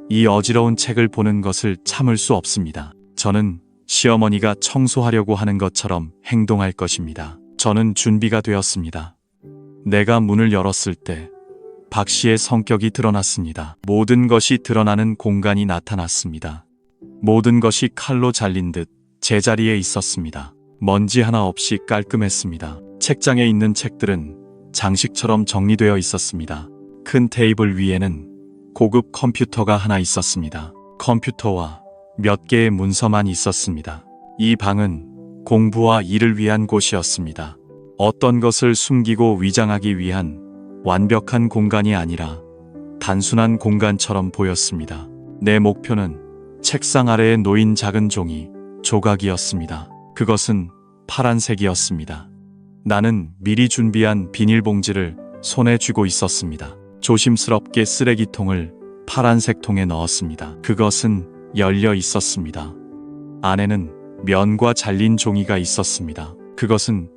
이 어지러운 책을 보는 것을 참을 수 없습니다. 저는 시어머니가 청소하려고 하는 것처럼 행동할 것입니다. 저는 준비가 되었습니다. 내가 문을 열었을 때 박 씨의 성격이 드러났습니다. 모든 것이 드러나는 공간이 나타났습니다. 모든 것이 칼로 잘린 듯 제자리에 있었습니다. 먼지 하나 없이 깔끔했습니다. 책장에 있는 책들은 장식처럼 정리되어 있었습니다. 큰 테이블 위에는 고급 컴퓨터가 하나 있었습니다. 컴퓨터와 몇 개의 문서만 있었습니다. 이 방은 공부와 일을 위한 곳이었습니다. 어떤 것을 숨기고 위장하기 위한 완벽한 공간이 아니라 단순한 공간처럼 보였습니다. 내 목표는 책상 아래에 놓인 작은 종이 조각이었습니다. 그것은 파란색이었습니다. 나는 미리 준비한 비닐봉지를 손에 쥐고 있었습니다. 조심스럽게 쓰레기통을 파란색 통에 넣었습니다. 그것은 열려 있었습니다. 안에는 면과 잘린 종이가 있었습니다. 그것은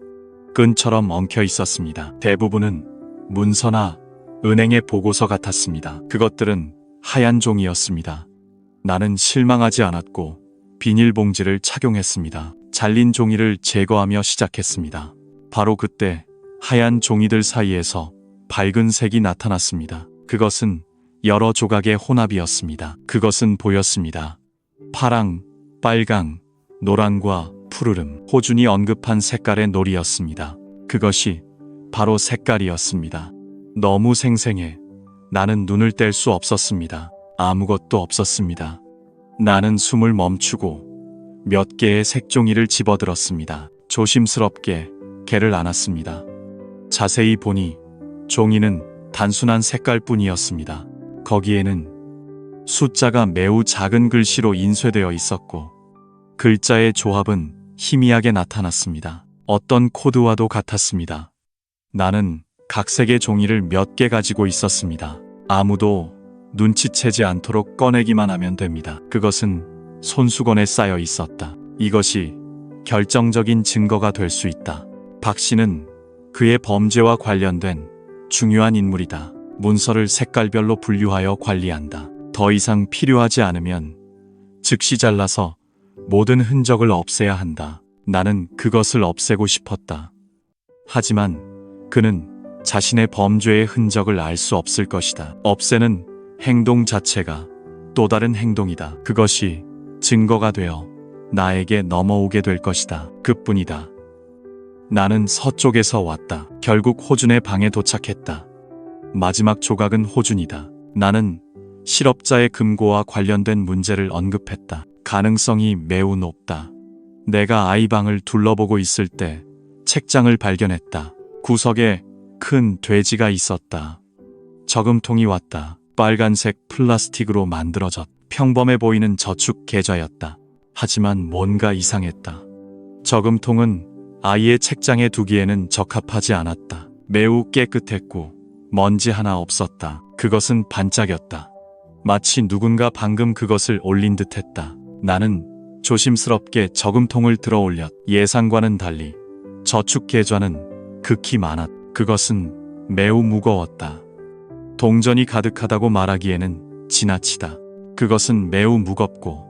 끈처럼 엉켜 있었습니다. 대부분은 문서나 은행의 보고서 같았습니다. 그것들은 하얀 종이였습니다. 나는 실망하지 않았고 비닐봉지를 착용했습니다. 잘린 종이를 제거하며 시작했습니다. 바로 그때 하얀 종이들 사이에서 밝은 색이 나타났습니다. 그것은 여러 조각의 혼합이었습니다. 그것은 보였습니다. 파랑, 빨강, 노랑과 푸르름, 호준이 언급한 색깔의 놀이였습니다. 그것이 바로 색깔이었습니다. 너무 생생해 나는 눈을 뗄 수 없었습니다. 아무것도 없었습니다. 나는 숨을 멈추고 몇 개의 색종이를 집어들었습니다. 조심스럽게 개를 안았습니다. 자세히 보니 종이는 단순한 색깔뿐이었습니다. 거기에는 숫자가 매우 작은 글씨로 인쇄되어 있었고 글자의 조합은 희미하게 나타났습니다. 어떤 코드와도 같았습니다. 나는 각색의 종이를 몇 개 가지고 있었습니다. 아무도 눈치채지 않도록 꺼내기만 하면 됩니다. 그것은 손수건에 쌓여 있었다. 이것이 결정적인 증거가 될 수 있다. 박 씨는 그의 범죄와 관련된 중요한 인물이다. 문서를 색깔별로 분류하여 관리한다. 더 이상 필요하지 않으면 즉시 잘라서 모든 흔적을 없애야 한다. 나는 그것을 없애고 싶었다. 하지만 그는 자신의 범죄의 흔적을 알 수 없을 것이다. 없애는 행동 자체가 또 다른 행동이다. 그것이 증거가 되어 나에게 넘어오게 될 것이다. 그뿐이다. 나는 서쪽에서 왔다. 결국 호준의 방에 도착했다. 마지막 조각은 호준이다. 나는 실업자의 금고와 관련된 문제를 언급했다. 가능성이 매우 높다. 내가 아이 방을 둘러보고 있을 때 책장을 발견했다. 구석에 큰 돼지가 있었다. 저금통이 왔다. 빨간색 플라스틱으로 만들어졌. 평범해 보이는 저축 계좌였다. 하지만 뭔가 이상했다. 저금통은 아이의 책장에 두기에는 적합하지 않았다. 매우 깨끗했고 먼지 하나 없었다. 그것은 반짝였다. 마치 누군가 방금 그것을 올린 듯했다. 나는 조심스럽게 저금통을 들어 올렸. 예상과는 달리 저축 계좌는 극히 많았. 그것은 매우 무거웠다. 동전이 가득하다고 말하기에는 지나치다. 그것은 매우 무겁고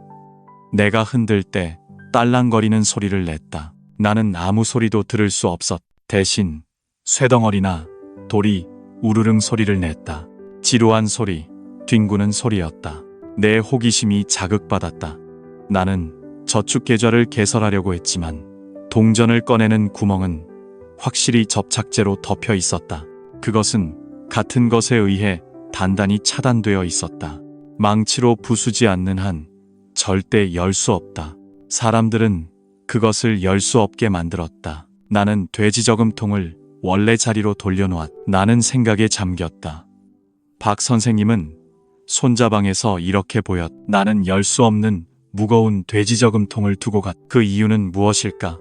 내가 흔들 때 딸랑거리는 소리를 냈다. 나는 아무 소리도 들을 수 없었. 대신 쇠덩어리나 돌이 우르릉 소리를 냈다. 지루한 소리, 뒹구는 소리였다. 내 호기심이 자극받았다. 나는 저축 계좌를 개설하려고 했지만 동전을 꺼내는 구멍은 확실히 접착제로 덮여 있었다. 그것은 같은 것에 의해 단단히 차단되어 있었다. 망치로 부수지 않는 한 절대 열 수 없다. 사람들은 그것을 열 수 없게 만들었다. 나는 돼지 저금통을 원래 자리로 돌려놓았. 나는 생각에 잠겼다. 박 선생님은 손자방에서 이렇게 보였. 나는 열 수 없는 무거운 돼지 저금통을 두고 갔. 그 이유는 무엇일까?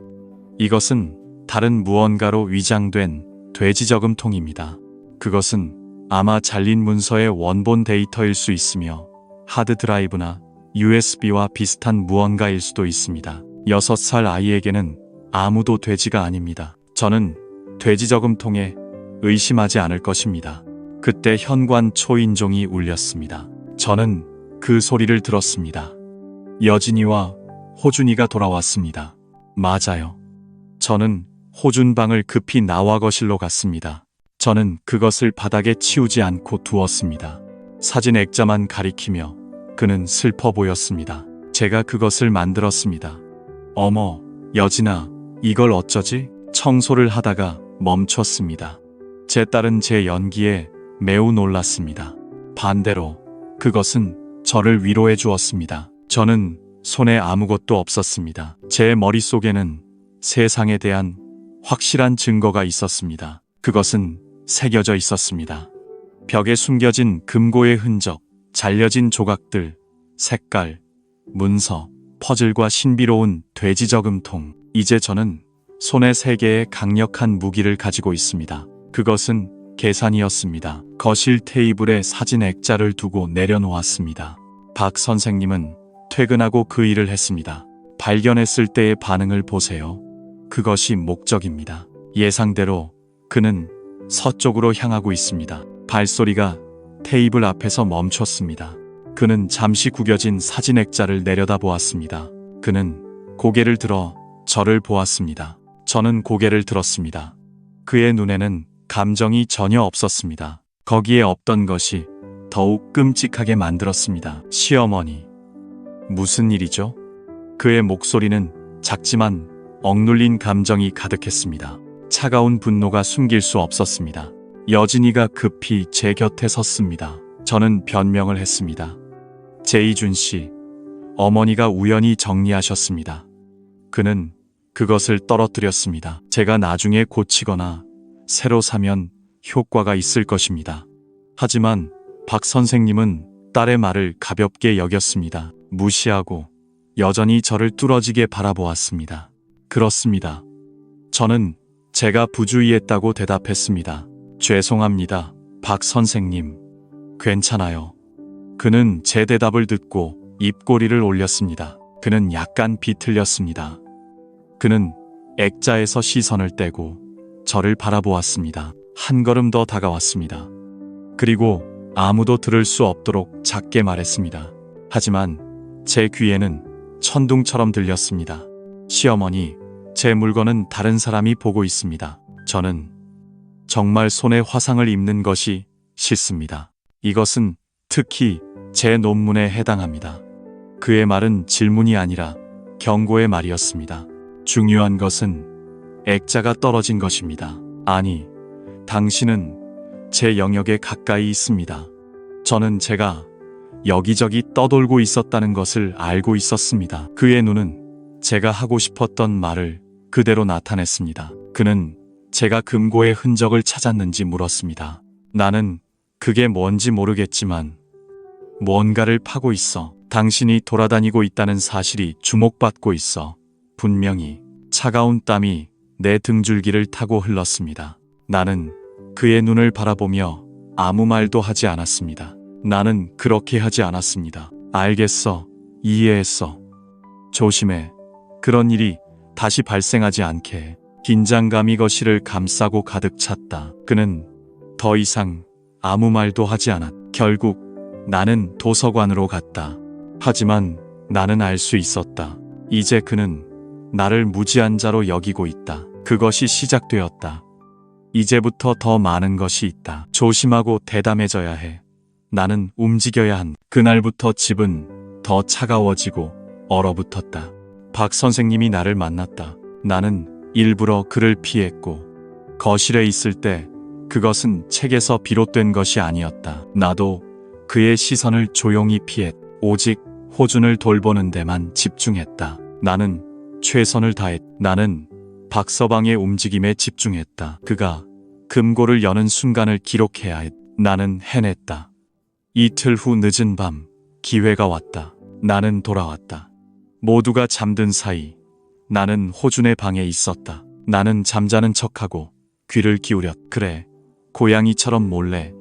이것은 다른 무언가로 위장된 돼지 저금통입니다. 그것은 아마 잘린 문서의 원본 데이터일 수 있으며 하드 드라이브나 USB와 비슷한 무언가일 수도 있습니다. 6살 아이에게는 아무도 돼지가 아닙니다. 저는 돼지 저금통에 의심하지 않을 것입니다. 그때 현관 초인종이 울렸습니다. 저는 그 소리를 들었습니다. 여진이와 호준이가 돌아왔습니다. 맞아요. 저는 호준 방을 급히 나와 거실로 갔습니다. 저는 그것을 바닥에 치우지 않고 두었습니다. 사진 액자만 가리키며 그는 슬퍼 보였습니다. 제가 그것을 만들었습니다. 어머, 여진아, 이걸 어쩌지? 청소를 하다가 멈췄습니다. 제 딸은 제 연기에 매우 놀랐습니다. 반대로 그것은 저를 위로해 주었습니다. 저는 손에 아무것도 없었습니다. 제 머릿속에는 세상에 대한 확실한 증거가 있었습니다. 그것은 새겨져 있었습니다. 벽에 숨겨진 금고의 흔적, 잘려진 조각들, 색깔, 문서, 퍼즐과 신비로운 돼지 저금통. 이제 저는 손에 3개의 강력한 무기를 가지고 있습니다. 그것은 계산이었습니다. 거실 테이블에 사진 액자를 두고 내려놓았습니다. 박 선생님은 퇴근하고 그 일을 했습니다. 발견했을 때의 반응을 보세요. 그것이 목적입니다. 예상대로 그는 서쪽으로 향하고 있습니다. 발소리가 테이블 앞에서 멈췄습니다. 그는 잠시 구겨진 사진 액자를 내려다보았습니다. 그는 고개를 들어 저를 보았습니다. 저는 고개를 들었습니다. 그의 눈에는 감정이 전혀 없었습니다. 거기에 없던 것이 더욱 끔찍하게 만들었습니다. 시어머니, 무슨 일이죠? 그의 목소리는 작지만 억눌린 감정이 가득했습니다. 차가운 분노가 숨길 수 없었습니다. 여진이가 급히 제 곁에 섰습니다. 저는 변명을 했습니다. 제이준 씨, 어머니가 우연히 정리하셨습니다. 그는 그것을 떨어뜨렸습니다. 제가 나중에 고치거나 새로 사면 효과가 있을 것입니다. 하지만 박 선생님은 딸의 말을 가볍게 여겼습니다. 무시하고 여전히 저를 뚫어지게 바라보았습니다. 그렇습니다. 저는 제가 부주의했다고 대답했습니다. 죄송합니다, 박 선생님. 괜찮아요. 그는 제 대답을 듣고 입꼬리를 올렸습니다. 그는 약간 비틀렸습니다. 그는 액자에서 시선을 떼고 저를 바라보았습니다. 한 걸음 더 다가왔습니다. 그리고 아무도 들을 수 없도록 작게 말했습니다. 하지만 제 귀에는 천둥처럼 들렸습니다. 시어머니, 제 물건은 다른 사람이 보고 있습니다. 저는 정말 손에 화상을 입는 것이 싫습니다. 이것은 특히 제 논문에 해당합니다. 그의 말은 질문이 아니라 경고의 말이었습니다. 중요한 것은 액자가 떨어진 것입니다. 아니, 당신은 제 영역에 가까이 있습니다. 저는 제가 여기저기 떠돌고 있었다는 것을 알고 있었습니다. 그의 눈은 제가 하고 싶었던 말을 그대로 나타냈습니다. 그는 제가 금고의 흔적을 찾았는지 물었습니다. 나는 그게 뭔지 모르겠지만 뭔가를 파고 있어. 당신이 돌아다니고 있다는 사실이 주목받고 있어. 분명히 차가운 땀이 내 등줄기를 타고 흘렀습니다. 나는 그의 눈을 바라보며 아무 말도 하지 않았습니다. 나는 그렇게 하지 않았습니다. 알겠어. 이해했어. 조심해. 그런 일이 다시 발생하지 않게 해. 긴장감이 거실을 감싸고 가득 찼다. 그는 더 이상 아무 말도 하지 않았다. 결국 나는 도서관으로 갔다. 하지만 나는 알 수 있었다. 이제 그는 나를 무지한 자로 여기고 있다. 그것이 시작되었다. 이제부터 더 많은 것이 있다. 조심하고 대담해져야 해. 나는 움직여야 한다. 그날부터 집은 더 차가워지고 얼어붙었다. 박 선생님이 나를 만났다. 나는 일부러 그를 피했고 거실에 있을 때 그것은 책에서 비롯된 것이 아니었다. 나도 그의 시선을 조용히 피했다. 오직 호준을 돌보는 데만 집중했다. 나는 최선을 다했다. 나는 박서방의 움직임에 집중했다. 그가 금고를 여는 순간을 기록해야 했다. 나는 해냈다. 이틀 후 늦은 밤 기회가 왔다. 나는 돌아왔다. 모두가 잠든 사이 나는 호준의 방에 있었다. 나는 잠자는 척하고 귀를 기울였다. 그래, 고양이처럼 몰래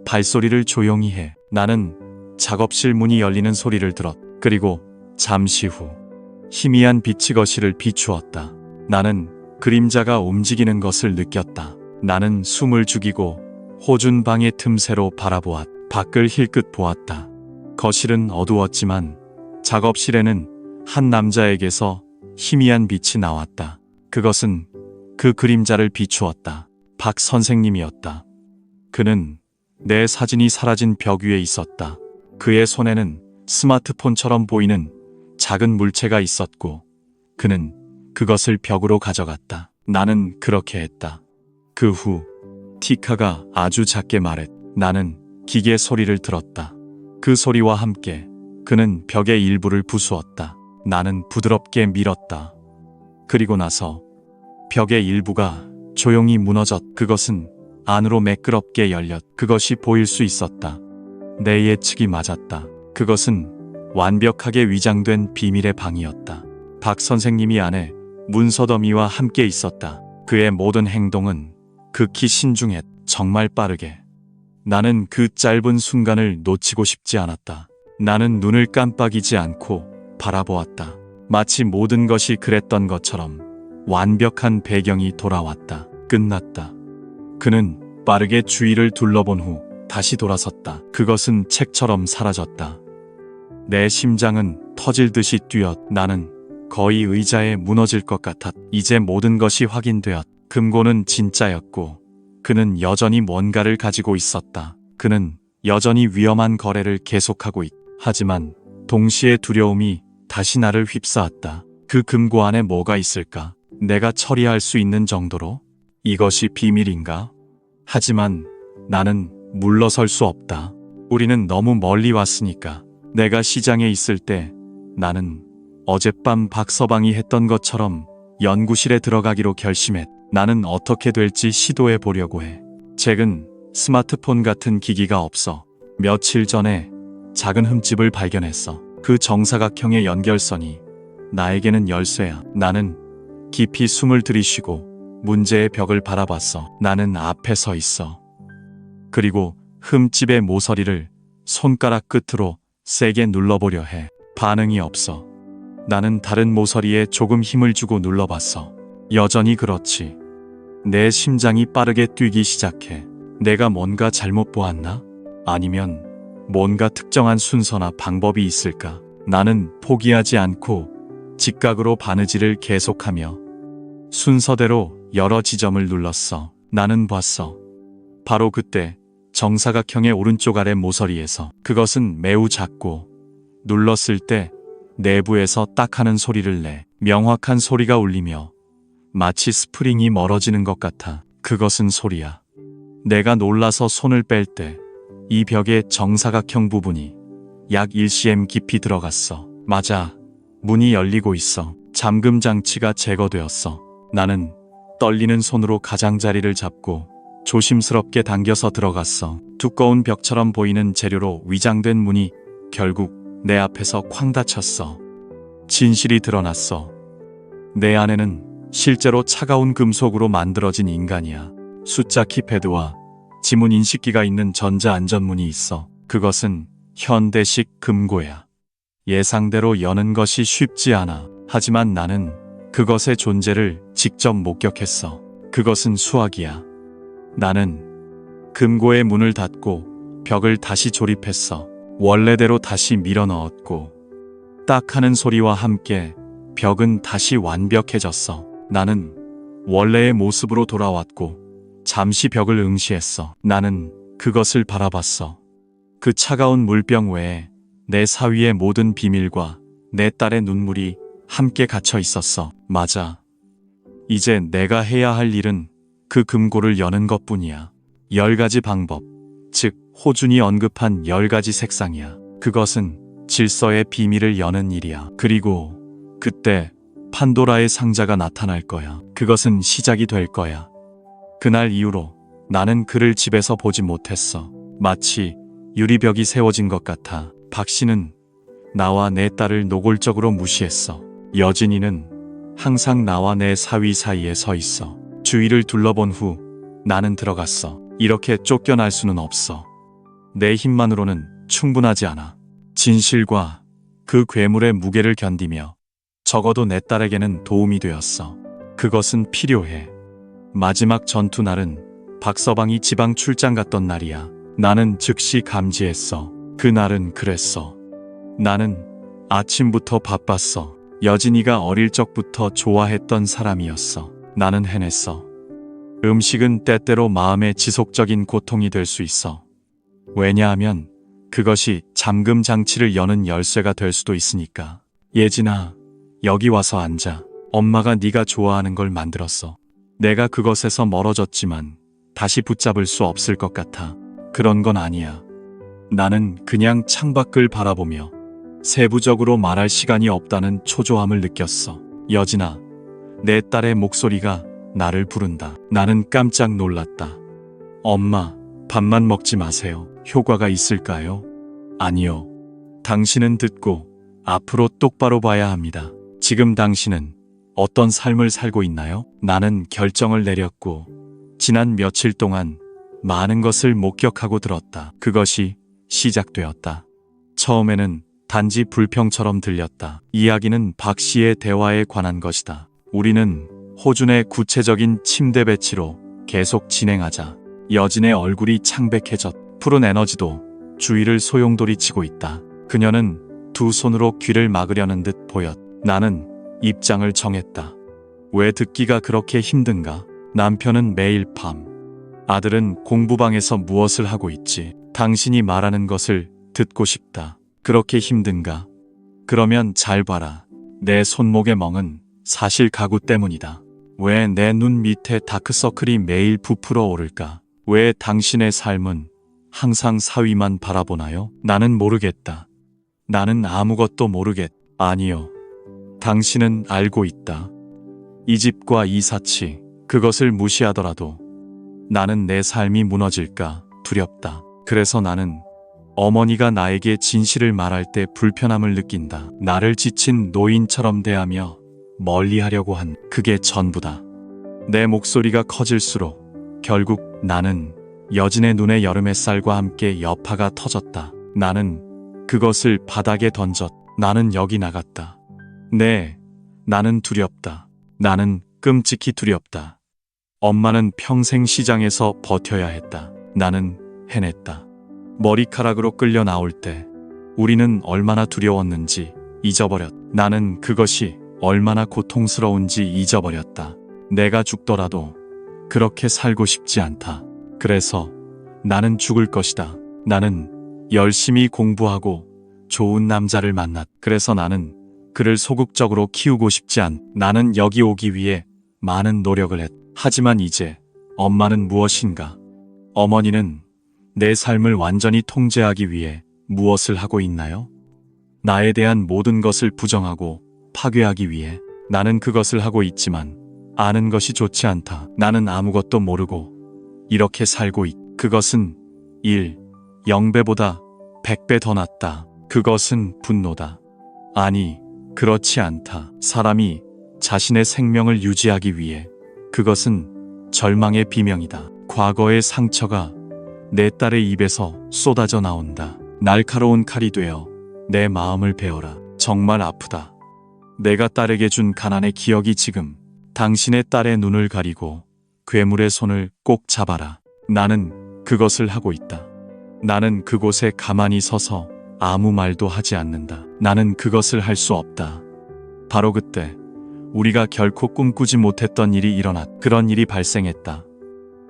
발소리를 조용히 해. 나는 작업실 문이 열리는 소리를 들었다. 그리고 잠시 후 희미한 빛이 거실을 비추었다. 나는 그림자가 움직이는 것을 느꼈다. 나는 숨을 죽이고 호준 방의 틈새로 바라보았다. 밖을 힐끗 보았다. 거실은 어두웠지만 작업실에는 한 남자에게서 희미한 빛이 나왔다. 그것은 그 그림자를 비추었다. 박 선생님이었다. 그는 내 사진이 사라진 벽 위에 있었다. 그의 손에는 스마트폰처럼 보이는 작은 물체가 있었고 그는 그것을 벽으로 가져갔다. 나는 그렇게 했다. 그 후 티카가 아주 작게 말했다. 나는 기계 소리를 들었다. 그 소리와 함께 그는 벽의 일부를 부수었다. 나는 부드럽게 밀었다. 그리고 나서 벽의 일부가 조용히 무너졌다. 그것은 안으로 매끄럽게 열렸다. 그것이 보일 수 있었다. 내 예측이 맞았다. 그것은 완벽하게 위장된 비밀의 방이었다. 박 선생님이 안에 문서더미와 함께 있었다. 그의 모든 행동은 극히 신중했다. 정말 빠르게. 나는 그 짧은 순간을 놓치고 싶지 않았다. 나는 눈을 깜빡이지 않고 바라보았다. 마치 모든 것이 그랬던 것처럼 완벽한 배경이 돌아왔다. 끝났다. 그는 빠르게 주위를 둘러본 후 다시 돌아섰다. 그것은 책처럼 사라졌다. 내 심장은 터질 듯이 뛰었. 나는 거의 의자에 무너질 것 같았. 이제 모든 것이 확인되었. 금고는 진짜였고 그는 여전히 뭔가를 가지고 있었다. 그는 여전히 위험한 거래를 계속하고 있다. 하지만 동시에 두려움이 다시 나를 휩싸았다. 그 금고 안에 뭐가 있을까? 내가 처리할 수 있는 정도로? 이것이 비밀인가? 하지만 나는 물러설 수 없다. 우리는 너무 멀리 왔으니까. 내가 시장에 있을 때 나는 어젯밤 박서방이 했던 것처럼 연구실에 들어가기로 결심했다. 나는 어떻게 될지 시도해 보려고 해. 책은 스마트폰 같은 기기가 없어. 며칠 전에 작은 흠집을 발견했어. 그 정사각형의 연결선이 나에게는 열쇠야. 나는 깊이 숨을 들이쉬고 문제의 벽을 바라봤어. 나는 앞에 서 있어. 그리고 흠집의 모서리를 손가락 끝으로 세게 눌러보려 해. 반응이 없어. 나는 다른 모서리에 조금 힘을 주고 눌러봤어. 여전히 그렇지. 내 심장이 빠르게 뛰기 시작해. 내가 뭔가 잘못 보았나? 아니면 뭔가 특정한 순서나 방법이 있을까? 나는 포기하지 않고 직각으로 바느질을 계속하며 순서대로 여러 지점을 눌렀어. 나는 봤어. 바로 그때 정사각형의 오른쪽 아래 모서리에서 그것은 매우 작고 눌렀을 때 내부에서 딱 하는 소리를 내. 명확한 소리가 울리며 마치 스프링이 멀어지는 것 같아. 그것은 소리야. 내가 놀라서 손을 뺄 때 이 벽의 정사각형 부분이 약 1cm 깊이 들어갔어. 맞아. 문이 열리고 있어. 잠금 장치가 제거되었어. 나는 떨리는 손으로 가장자리를 잡고 조심스럽게 당겨서 들어갔어. 두꺼운 벽처럼 보이는 재료로 위장된 문이 결국 내 앞에서 쾅 닫혔어. 진실이 드러났어. 내 안에는 실제로 차가운 금속으로 만들어진 인간이야. 숫자 키패드와 지문 인식기가 있는 전자안전문이 있어. 그것은 현대식 금고야. 예상대로 여는 것이 쉽지 않아. 하지만 나는 그것의 존재를 직접 목격했어. 그것은 수학이야. 나는 금고의 문을 닫고 벽을 다시 조립했어. 원래대로 다시 밀어 넣었고 딱 하는 소리와 함께 벽은 다시 완벽해졌어. 나는 원래의 모습으로 돌아왔고 잠시 벽을 응시했어. 나는 그것을 바라봤어. 그 차가운 물병 외에 내 사위의 모든 비밀과 내 딸의 눈물이 함께 갇혀 있었어. 맞아. 이제 내가 해야 할 일은 그 금고를 여는 것뿐이야. 10가지 방법, 즉 호준이 언급한 10가지 색상이야. 그것은 질서의 비밀을 여는 일이야. 그리고 그때 판도라의 상자가 나타날 거야. 그것은 시작이 될 거야. 그날 이후로 나는 그를 집에서 보지 못했어. 마치 유리벽이 세워진 것 같아. 박 씨는 나와 내 딸을 노골적으로 무시했어. 여진이는 항상 나와 내 사위 사이에 서 있어. 주위를 둘러본 후 나는 들어갔어. 이렇게 쫓겨날 수는 없어. 내 힘만으로는 충분하지 않아. 진실과 그 괴물의 무게를 견디며 적어도 내 딸에게는 도움이 되었어. 그것은 필요해. 마지막 전투 날은 박서방이 지방 출장 갔던 날이야. 나는 즉시 감지했어. 그날은 그랬어. 나는 아침부터 바빴어. 여진이가 어릴 적부터 좋아했던 사람이었어. 나는 해냈어. 음식은 때때로 마음의 지속적인 고통이 될 수 있어. 왜냐하면 그것이 잠금 장치를 여는 열쇠가 될 수도 있으니까. 예진아, 여기 와서 앉아. 엄마가 네가 좋아하는 걸 만들었어. 내가 그것에서 멀어졌지만 다시 붙잡을 수 없을 것 같아. 그런 건 아니야. 나는 그냥 창밖을 바라보며 세부적으로 말할 시간이 없다는 초조함을 느꼈어. 여진아, 내 딸의 목소리가 나를 부른다. 나는 깜짝 놀랐다. 엄마, 밥만 먹지 마세요. 효과가 있을까요? 아니요. 당신은 듣고 앞으로 똑바로 봐야 합니다. 지금 당신은 어떤 삶을 살고 있나요? 나는 결정을 내렸고 지난 며칠 동안 많은 것을 목격하고 들었다. 그것이 시작되었다. 처음에는 단지 불평처럼 들렸다. 이야기는 박 씨의 대화에 관한 것이다. 우리는 호준의 구체적인 침대 배치로 계속 진행하자. 여진의 얼굴이 창백해졌. 푸른 에너지도 주위를 소용돌이치고 있다. 그녀는 두 손으로 귀를 막으려는 듯 보였. 나는 입장을 정했다. 왜 듣기가 그렇게 힘든가? 남편은 매일 밤, 아들은 공부방에서 무엇을 하고 있지? 당신이 말하는 것을 듣고 싶다. 그렇게 힘든가? 그러면 잘 봐라. 내 손목의 멍은 사실 가구 때문이다. 왜 내 눈 밑에 다크서클이 매일 부풀어 오를까? 왜 당신의 삶은 항상 사위만 바라보나요? 나는 모르겠다. 나는 아무것도 모르겠. 아니요. 당신은 알고 있다. 이 집과 이 사치, 그것을 무시하더라도 나는 내 삶이 무너질까 두렵다. 그래서 나는 어머니가 나에게 진실을 말할 때 불편함을 느낀다. 나를 지친 노인처럼 대하며 멀리하려고 한 그게 전부다. 내 목소리가 커질수록 결국 나는 여진의 눈에 여름 햇살과 함께 여파가 터졌다. 나는 그것을 바닥에 던졌. 나는 여기 나갔다. 네, 나는 두렵다. 나는 끔찍히 두렵다. 엄마는 평생 시장에서 버텨야 했다. 나는 해냈다. 머리카락으로 끌려 나올 때 우리는 얼마나 두려웠는지 잊어버렸. 나는 그것이 얼마나 고통스러운지 잊어버렸다. 내가 죽더라도 그렇게 살고 싶지 않다. 그래서 나는 죽을 것이다. 나는 열심히 공부하고 좋은 남자를 만났. 그래서 나는 그를 소극적으로 키우고 싶지 않. 나는 여기 오기 위해 많은 노력을 했. 하지만 이제 엄마는 무엇인가? 어머니는 내 삶을 완전히 통제하기 위해 무엇을 하고 있나요? 나에 대한 모든 것을 부정하고 파괴하기 위해. 나는 그것을 하고 있지만 아는 것이 좋지 않다. 나는 아무것도 모르고 이렇게 살고 그것은 0배보다 100배 더 낫다. 그것은 분노다. 아니, 그렇지 않다. 사람이 자신의 생명을 유지하기 위해 그것은 절망의 비명이다. 과거의 상처가 내 딸의 입에서 쏟아져 나온다. 날카로운 칼이 되어 내 마음을 베어라. 정말 아프다. 내가 딸에게 준 가난의 기억이 지금 당신의 딸의 눈을 가리고 괴물의 손을 꼭 잡아라. 나는 그것을 하고 있다. 나는 그곳에 가만히 서서 아무 말도 하지 않는다. 나는 그것을 할 수 없다. 바로 그때 우리가 결코 꿈꾸지 못했던 일이 그런 일이 발생했다.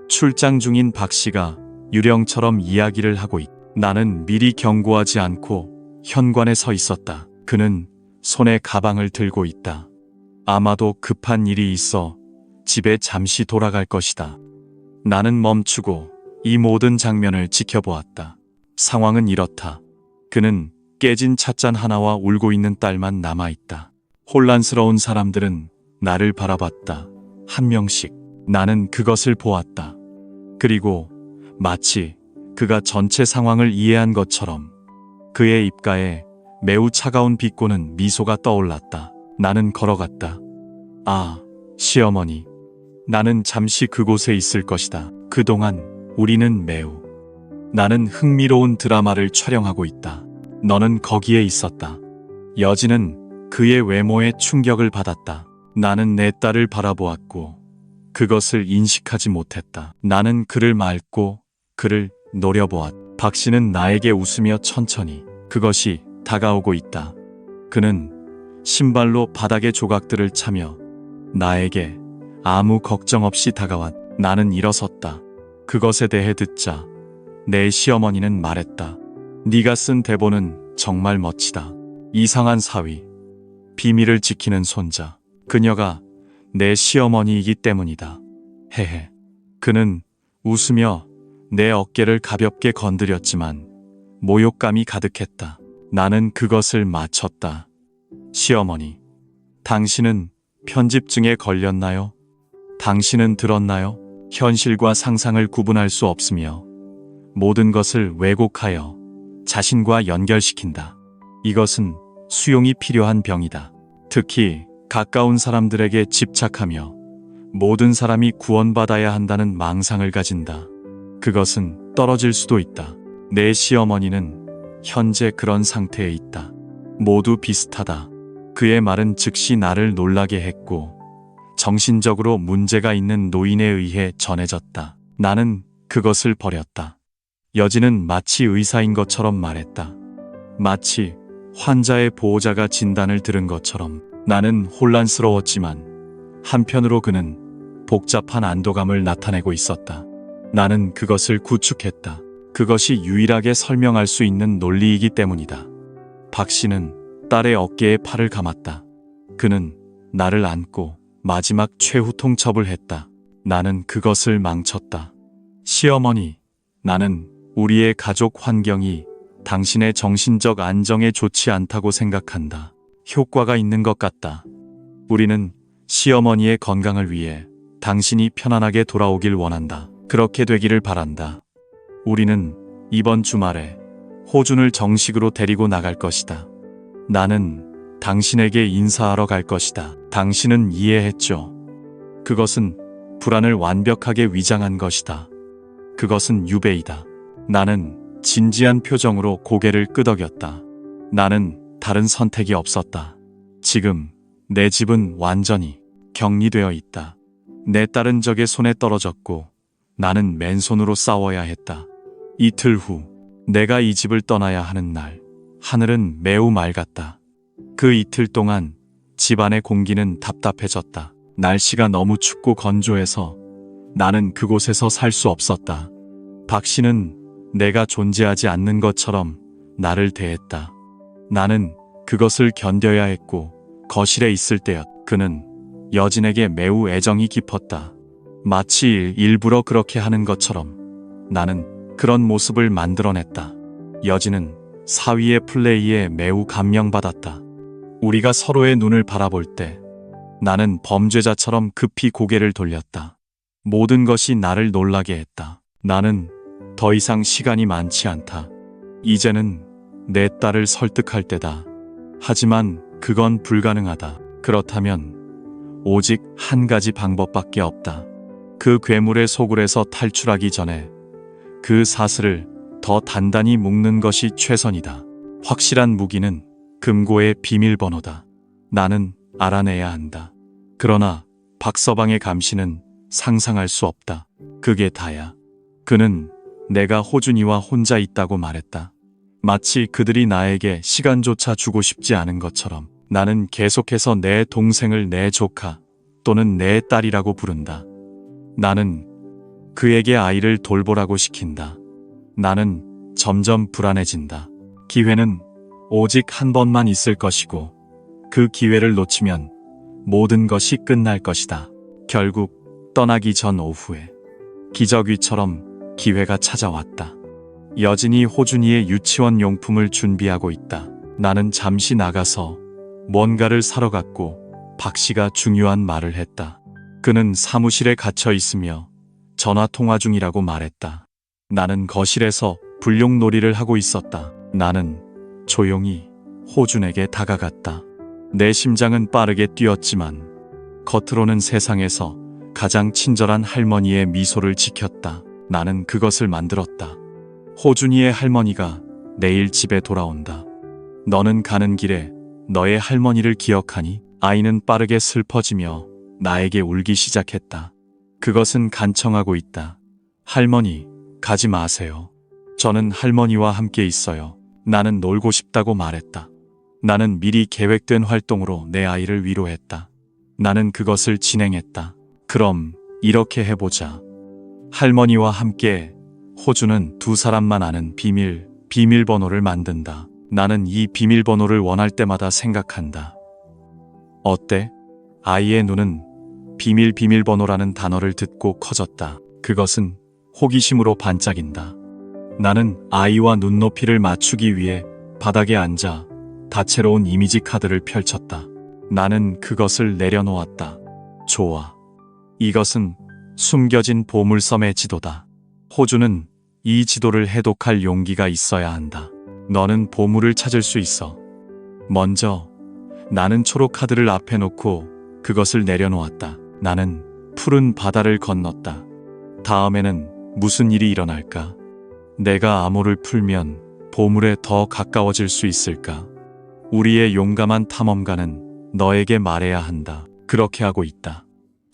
출장 중인 박 씨가 유령처럼 이야기를 하고 나는 미리 경고하지 않고 현관에 서 있었다. 그는 손에 가방을 들고 있다. 아마도 급한 일이 있어 집에 잠시 돌아갈 것이다. 나는 멈추고 이 모든 장면을 지켜보았다. 상황은 이렇다. 그는 깨진 찻잔 하나와 울고 있는 딸만 남아있다. 혼란스러운 사람들은 나를 바라봤다. 한 명씩. 나는 그것을 보았다. 그리고 마치 그가 전체 상황을 이해한 것처럼 그의 입가에 매우 차가운 비꼬는 미소가 떠올랐다. 나는 걸어갔다. 아, 시어머니. 나는 잠시 그곳에 있을 것이다. 그동안 우리는 나는 흥미로운 드라마를 촬영하고 있다. 너는 거기에 있었다. 여진은 그의 외모에 충격을 받았다. 나는 내 딸을 바라보았고 그것을 인식하지 못했다. 나는 그를 맑고 그를 노려보았다. 박 씨는 나에게 웃으며 천천히 그것이 다가오고 있다. 그는 신발로 바닥의 조각들을 차며 나에게 아무 걱정 없이 다가왔다. 나는 일어섰다. 그것에 대해 듣자 내 시어머니는 말했다. 네가 쓴 대본은 정말 멋지다. 이상한 사위, 비밀을 지키는 손자. 그녀가 내 시어머니이기 때문이다. 헤헤. 그는 웃으며 내 어깨를 가볍게 건드렸지만 모욕감이 가득했다. 나는 그것을 맞췄다. 시어머니, 당신은 편집증에 걸렸나요? 당신은 들었나요? 현실과 상상을 구분할 수 없으며 모든 것을 왜곡하여 자신과 연결시킨다. 이것은 수용이 필요한 병이다. 특히 가까운 사람들에게 집착하며 모든 사람이 구원받아야 한다는 망상을 가진다. 그것은 떨어질 수도 있다. 내 시어머니는 현재 그런 상태에 있다. 모두 비슷하다. 그의 말은 즉시 나를 놀라게 했고 정신적으로 문제가 있는 노인에 의해 전해졌다. 나는 그것을 버렸다. 여진은 마치 의사인 것처럼 말했다. 마치 환자의 보호자가 진단을 들은 것처럼. 나는 혼란스러웠지만 한편으로 그는 복잡한 안도감을 나타내고 있었다. 나는 그것을 구축했다. 그것이 유일하게 설명할 수 있는 논리이기 때문이다. 박 씨는 딸의 어깨에 팔을 감았다. 그는 나를 안고 마지막 최후 통첩을 했다. 나는 그것을 망쳤다. 시어머니, 나는 우리의 가족 환경이 당신의 정신적 안정에 좋지 않다고 생각한다. 효과가 있는 것 같다. 우리는 시어머니의 건강을 위해 당신이 편안하게 돌아오길 원한다. 그렇게 되기를 바란다. 우리는 이번 주말에 호준을 정식으로 데리고 나갈 것이다. 나는 당신에게 인사하러 갈 것이다. 당신은 이해했죠? 그것은 불안을 완벽하게 위장한 것이다. 그것은 유배이다. 나는 진지한 표정으로 고개를 끄덕였다. 나는 다른 선택이 없었다. 지금 내 집은 완전히 격리되어 있다. 내 딸은 적의 손에 떨어졌고 나는 맨손으로 싸워야 했다. 이틀 후 내가 이 집을 떠나야 하는 날, 하늘은 매우 맑았다. 그 이틀 동안 집안의 공기는 답답해졌다. 날씨가 너무 춥고 건조해서 나는 그곳에서 살 수 없었다. 박 씨는 내가 존재하지 않는 것처럼 나를 대했다. 나는 그것을 견뎌야 했고 거실에 있을 때였다. 그는 여진에게 매우 애정이 깊었다. 마치 일부러 그렇게 하는 것처럼 나는 그런 모습을 만들어냈다. 여진은 사위의 플레이에 매우 감명받았다. 우리가 서로의 눈을 바라볼 때 나는 범죄자처럼 급히 고개를 돌렸다. 모든 것이 나를 놀라게 했다. 나는 더 이상 시간이 많지 않다. 이제는 내 딸을 설득할 때다. 하지만 그건 불가능하다. 그렇다면 오직 한 가지 방법밖에 없다. 그 괴물의 소굴에서 탈출하기 전에 그 사슬을 더 단단히 묶는 것이 최선이다. 확실한 무기는 금고의 비밀번호다. 나는 알아내야 한다. 그러나 박서방의 감시는 상상할 수 없다. 그게 다야. 그는 내가 호준이와 혼자 있다고 말했다. 마치 그들이 나에게 시간조차 주고 싶지 않은 것처럼 나는 계속해서 내 동생을 내 조카 또는 내 딸이라고 부른다. 나는 그에게 아이를 돌보라고 시킨다. 나는 점점 불안해진다. 기회는 오직 한 번만 있을 것이고 그 기회를 놓치면 모든 것이 끝날 것이다. 결국 떠나기 전 오후에 기저귀처럼 기회가 찾아왔다. 여진이 호준이의 유치원 용품을 준비하고 있다. 나는 잠시 나가서 뭔가를 사러 갔고 박 씨가 중요한 말을 했다. 그는 사무실에 갇혀 있으며 전화 통화 중이라고 말했다. 나는 거실에서 불용놀이를 하고 있었다. 나는 조용히 호준에게 다가갔다. 내 심장은 빠르게 뛰었지만 겉으로는 세상에서 가장 친절한 할머니의 미소를 지켰다. 나는 그것을 만들었다. 호준이의 할머니가 내일 집에 돌아온다. 너는 가는 길에 너의 할머니를 기억하니? 아이는 빠르게 슬퍼지며 나에게 울기 시작했다. 그것은 간청하고 있다. 할머니, 가지 마세요. 저는 할머니와 함께 있어요. 나는 놀고 싶다고 말했다. 나는 미리 계획된 활동으로 내 아이를 위로했다. 나는 그것을 진행했다. 그럼 이렇게 해보자. 할머니와 함께 호주는 두 사람만 아는 비밀번호를 만든다. 나는 이 비밀번호를 원할 때마다 생각한다. 어때? 아이의 눈은 비밀번호라는 단어를 듣고 커졌다. 그것은 호기심으로 반짝인다. 나는 아이와 눈높이를 맞추기 위해 바닥에 앉아 다채로운 이미지 카드를 펼쳤다. 나는 그것을 내려놓았다. 좋아. 이것은 숨겨진 보물섬의 지도다. 호주는 이 지도를 해독할 용기가 있어야 한다. 너는 보물을 찾을 수 있어. 먼저 나는 초록 카드를 앞에 놓고 그것을 내려놓았다. 나는 푸른 바다를 건넜다. 다음에는 무슨 일이 일어날까? 내가 암호를 풀면 보물에 더 가까워질 수 있을까? 우리의 용감한 탐험가는 너에게 말해야 한다. 그렇게 하고 있다.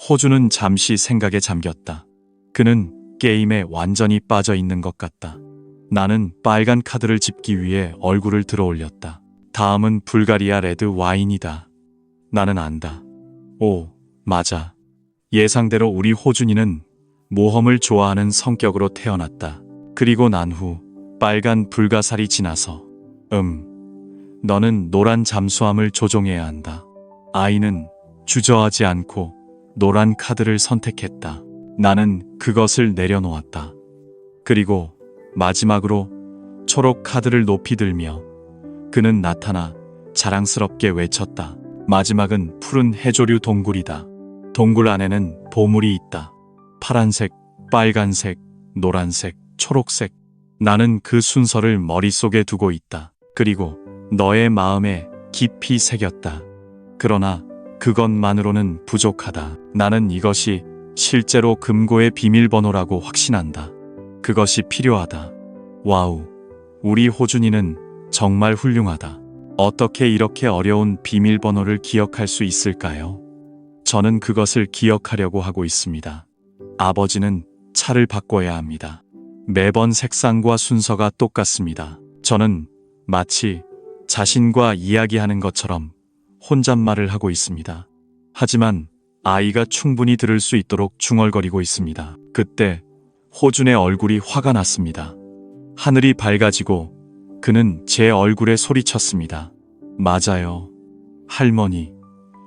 호주는 잠시 생각에 잠겼다. 그는 게임에 완전히 빠져 있는 것 같다. 나는 빨간 카드를 짚기 위해 얼굴을 들어올렸다. 다음은 불가리아 레드 와인이다. 나는 안다. 오, 맞아. 예상대로 우리 호준이는 모험을 좋아하는 성격으로 태어났다. 그리고 난 후 빨간 불가사리 지나서 너는 노란 잠수함을 조종해야 한다. 아이는 주저하지 않고 노란 카드를 선택했다. 나는 그것을 내려놓았다. 그리고 마지막으로 초록 카드를 높이 들며 그는 나타나 자랑스럽게 외쳤다. 마지막은 푸른 해조류 동굴이다. 동굴 안에는 보물이 있다. 파란색, 빨간색, 노란색, 초록색. 나는 그 순서를 머릿속에 두고 있다. 그리고 너의 마음에 깊이 새겼다. 그러나 그것만으로는 부족하다. 나는 이것이 실제로 금고의 비밀번호라고 확신한다. 그것이 필요하다. 와우, 우리 호준이는 정말 훌륭하다. 어떻게 이렇게 어려운 비밀번호를 기억할 수 있을까요? 저는 그것을 기억하려고 하고 있습니다. 아버지는 차를 바꿔야 합니다. 매번 색상과 순서가 똑같습니다. 저는 마치 자신과 이야기하는 것처럼 혼잣말을 하고 있습니다. 하지만 아이가 충분히 들을 수 있도록 중얼거리고 있습니다. 그때 호준의 얼굴이 화가 났습니다. 하늘이 밝아지고 그는 제 얼굴에 소리쳤습니다. 맞아요. 할머니,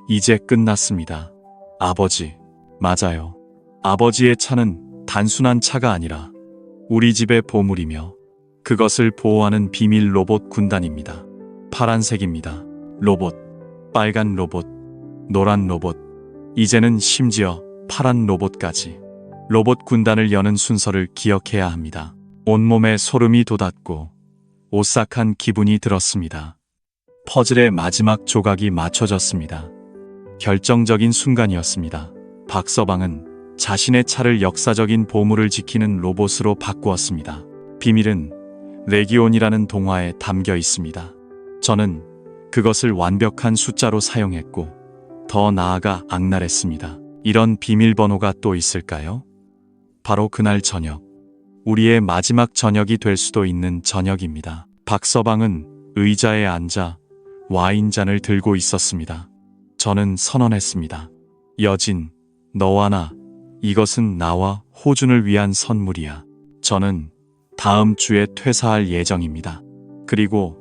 이제 끝났습니다. 아버지, 맞아요. 아버지의 차는 단순한 차가 아니라 우리 집의 보물이며 그것을 보호하는 비밀 로봇 군단입니다. 파란색입니다. 로봇, 빨간 로봇, 노란 로봇, 이제는 심지어 파란 로봇까지. 로봇 군단을 여는 순서를 기억해야 합니다. 온몸에 소름이 돋았고 오싹한 기분이 들었습니다. 퍼즐의 마지막 조각이 맞춰졌습니다. 결정적인 순간이었습니다. 박서방은 자신의 차를 역사적인 보물을 지키는 로봇으로 바꾸었습니다. 비밀은 레기온이라는 동화에 담겨 있습니다. 저는 그것을 완벽한 숫자로 사용했고 더 나아가 악랄했습니다. 이런 비밀번호가 또 있을까요? 바로 그날 저녁, 우리의 마지막 저녁이 될 수도 있는 저녁입니다. 박서방은 의자에 앉아 와인잔을 들고 있었습니다. 저는 선언했습니다. 여진, 너와 나, 이것은 나와 호준을 위한 선물이야. 저는 다음 주에 퇴사할 예정입니다. 그리고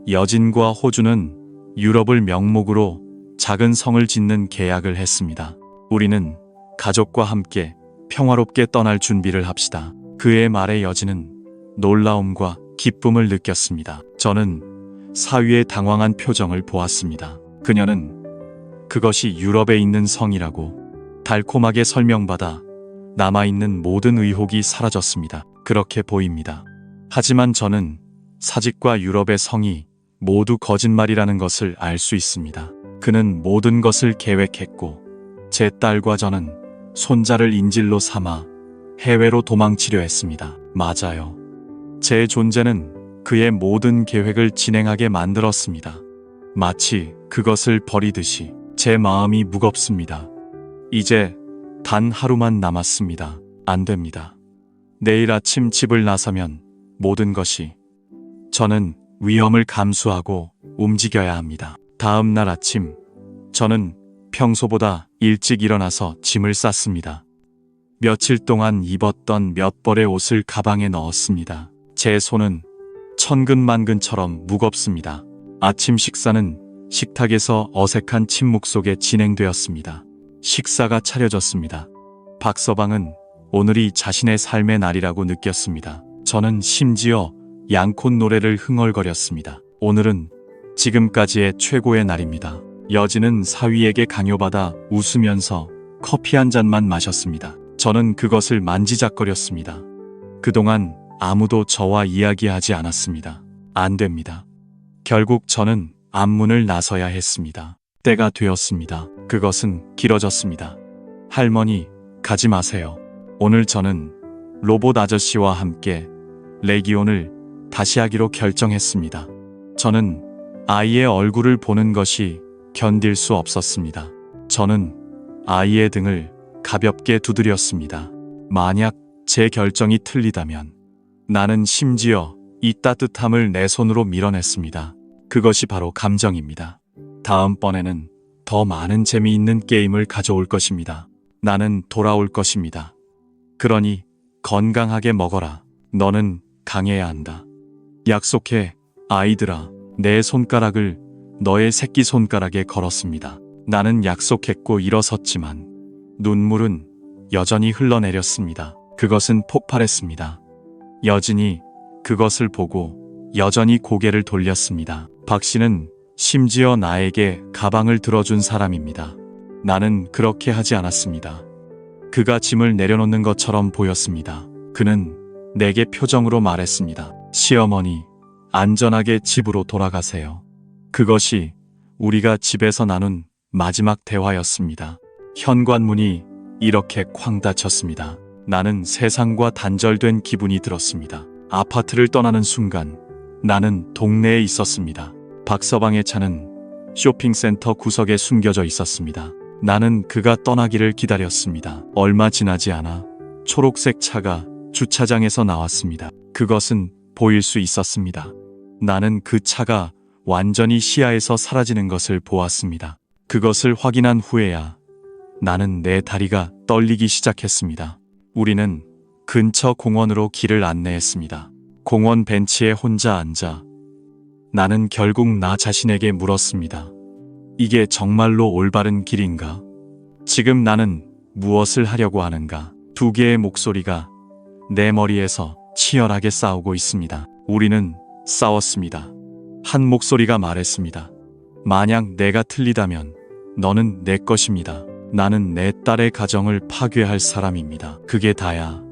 여진과 호준은 유럽을 명목으로 작은 성을 짓는 계약을 했습니다. 우리는 가족과 함께 평화롭게 떠날 준비를 합시다. 그의 말에 여진은 놀라움과 기쁨을 느꼈습니다. 저는 사위의 당황한 표정을 보았습니다. 그녀는 그것이 유럽에 있는 성이라고 달콤하게 설명받아 남아있는 모든 의혹이 사라졌습니다. 그렇게 보입니다. 하지만 저는 사직과 유럽의 성이 모두 거짓말이라는 것을 알 수 있습니다. 그는 모든 것을 계획했고 제 딸과 저는 손자를 인질로 삼아 해외로 도망치려 했습니다. 맞아요. 제 존재는 그의 모든 계획을 진행하게 만들었습니다. 마치 그것을 버리듯이 제 마음이 무겁습니다. 이제 단 하루만 남았습니다. 안 됩니다. 내일 아침 집을 나서면 모든 것이 저는 위험을 감수하고 움직여야 합니다. 다음 날 아침 저는 평소보다 일찍 일어나서 짐을 쌌습니다. 며칠 동안 입었던 몇 벌의 옷을 가방에 넣었습니다. 제 손은 천근만근처럼 무겁습니다. 아침 식사는 식탁에서 어색한 침묵 속에 진행되었습니다. 식사가 차려졌습니다. 박서방은 오늘이 자신의 삶의 날이라고 느꼈습니다. 저는 심지어 양콘 노래를 흥얼거렸습니다. 오늘은 지금까지의 최고의 날입니다. 여진은 사위에게 강요받아 웃으면서 커피 한 잔만 마셨습니다. 저는 그것을 만지작거렸습니다. 그동안 아무도 저와 이야기하지 않았습니다. 안 됩니다. 결국 저는 앞문을 나서야 했습니다. 때가 되었습니다. 그것은 길어졌습니다. 할머니, 가지 마세요. 오늘 저는 로봇 아저씨와 함께 레기온을 다시 하기로 결정했습니다. 저는 아이의 얼굴을 보는 것이 견딜 수 없었습니다. 저는 아이의 등을 가볍게 두드렸습니다. 만약 제 결정이 틀리다면 나는 심지어 이 따뜻함을 내 손으로 밀어냈습니다. 그것이 바로 감정입니다. 다음번에는 더 많은 재미있는 게임을 가져올 것입니다. 나는 돌아올 것입니다. 그러니 건강하게 먹어라. 너는 강해야 한다. 약속해, 아이들아. 내 손가락을 너의 새끼손가락에 걸었습니다. 나는 약속했고 일어섰지만 눈물은 여전히 흘러내렸습니다. 그것은 폭발했습니다. 여진이 그것을 보고 여전히 고개를 돌렸습니다. 박 씨는 심지어 나에게 가방을 들어준 사람입니다. 나는 그렇게 하지 않았습니다. 그가 짐을 내려놓는 것처럼 보였습니다. 그는 내게 표정으로 말했습니다. 시어머니, 안전하게 집으로 돌아가세요. 그것이 우리가 집에서 나눈 마지막 대화였습니다. 현관문이 이렇게 쾅 닫혔습니다. 나는 세상과 단절된 기분이 들었습니다. 아파트를 떠나는 순간 나는 동네에 있었습니다. 박서방의 차는 쇼핑센터 구석에 숨겨져 있었습니다. 나는 그가 떠나기를 기다렸습니다. 얼마 지나지 않아 초록색 차가 주차장에서 나왔습니다. 그것은 보일 수 있었습니다. 나는 그 차가 완전히 시야에서 사라지는 것을 보았습니다. 그것을 확인한 후에야 나는 내 다리가 떨리기 시작했습니다. 우리는 근처 공원으로 길을 안내했습니다. 공원 벤치에 혼자 앉아 나는 결국 나 자신에게 물었습니다. 이게 정말로 올바른 길인가? 지금 나는 무엇을 하려고 하는가? 두 개의 목소리가 내 머리에서 치열하게 싸우고 있습니다. 우리는 싸웠습니다. 한 목소리가 말했습니다. 만약 내가 틀리다면 너는 내 것입니다. 나는 내 딸의 가정을 파괴할 사람입니다. 그게 다야.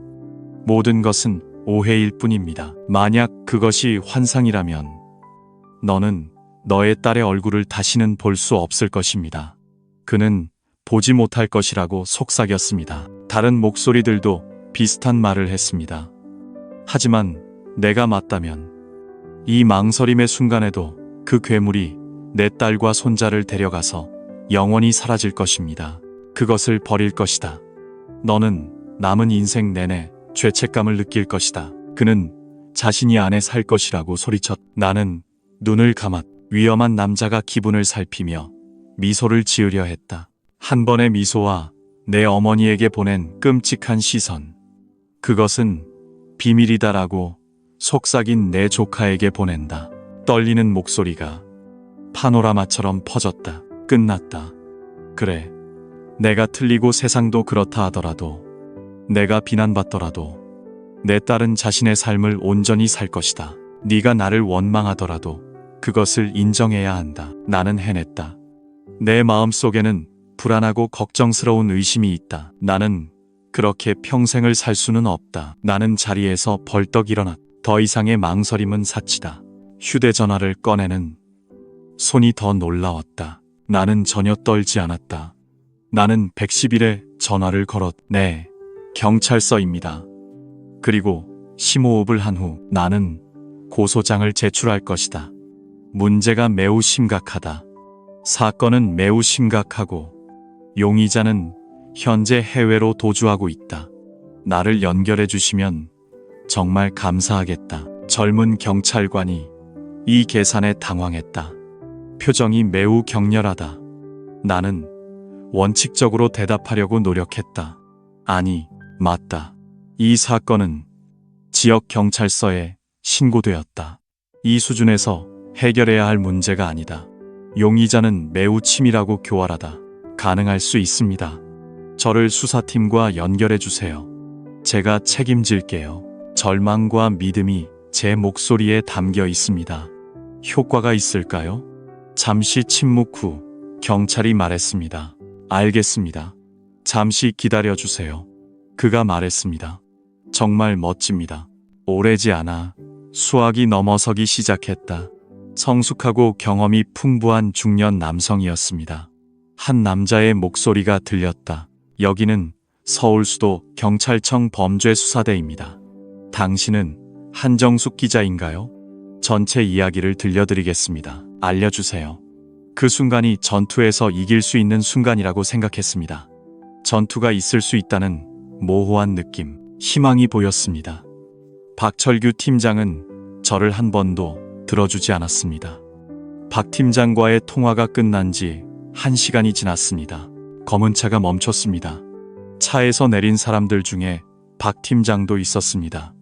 모든 것은 오해일 뿐입니다. 만약 그것이 환상이라면 너는 너의 딸의 얼굴을 다시는 볼 수 없을 것입니다. 그는 보지 못할 것이라고 속삭였습니다. 다른 목소리들도 비슷한 말을 했습니다. 하지만 내가 맞다면 이 망설임의 순간에도 그 괴물이 내 딸과 손자를 데려가서 영원히 사라질 것입니다. 그것을 버릴 것이다. 너는 남은 인생 내내 죄책감을 느낄 것이다. 그는 자신이 안에 살 것이라고 소리쳤. 나는 눈을 감았. 위험한 남자가 기분을 살피며 미소를 지으려 했다. 한 번의 미소와 내 어머니에게 보낸 끔찍한 시선. 그것은 비밀이다라고 속삭인 내 조카에게 보낸다. 떨리는 목소리가 파노라마처럼 퍼졌다. 끝났다. 그래. 내가 틀리고 세상도 그렇다 하더라도, 내가 비난받더라도 내 딸은 자신의 삶을 온전히 살 것이다. 네가 나를 원망하더라도 그것을 인정해야 한다. 나는 해냈다. 내 마음속에는 불안하고 걱정스러운 의심이 있다. 나는 그렇게 평생을 살 수는 없다. 나는 자리에서 벌떡 일어났다. 더 이상의 망설임은 사치다. 휴대전화를 꺼내는 손이 더 놀라웠다. 나는 전혀 떨지 않았다. 나는 111에 전화를 걸었. 네, 경찰서입니다. 그리고 심호흡을 한 후 나는 고소장을 제출할 것이다. 문제가 매우 심각하다. 사건은 매우 심각하고 용의자는 현재 해외로 도주하고 있다. 나를 연결해 주시면 정말 감사하겠다. 젊은 경찰관이 이 계산에 당황했다. 표정이 매우 격렬하다. 나는 원칙적으로 대답하려고 노력했다. 아니, 맞다. 이 사건은 지역 경찰서에 신고되었다. 이 수준에서 해결해야 할 문제가 아니다. 용의자는 매우 치밀하고 교활하다. 가능할 수 있습니다. 저를 수사팀과 연결해 주세요. 제가 책임질게요. 절망과 믿음이 제 목소리에 담겨 있습니다. 효과가 있을까요? 잠시 침묵 후 경찰이 말했습니다. 알겠습니다. 잠시 기다려 주세요. 그가 말했습니다. 정말 멋집니다. 오래지 않아 수학이 넘어서기 시작했다. 성숙하고 경험이 풍부한 중년 남성이었습니다. 한 남자의 목소리가 들렸다. 여기는 서울수도 경찰청 범죄수사대입니다. 당신은 한정숙 기자인가요? 전체 이야기를 들려드리겠습니다. 알려주세요. 그 순간이 전투에서 이길 수 있는 순간이라고 생각했습니다. 전투가 있을 수 있다는 모호한 느낌, 희망이 보였습니다. 박철규 팀장은 저를 한 번도 들어주지 않았습니다. 박 팀장과의 통화가 끝난 지 1시간이 지났습니다. 검은 차가 멈췄습니다. 차에서 내린 사람들 중에 박 팀장도 있었습니다.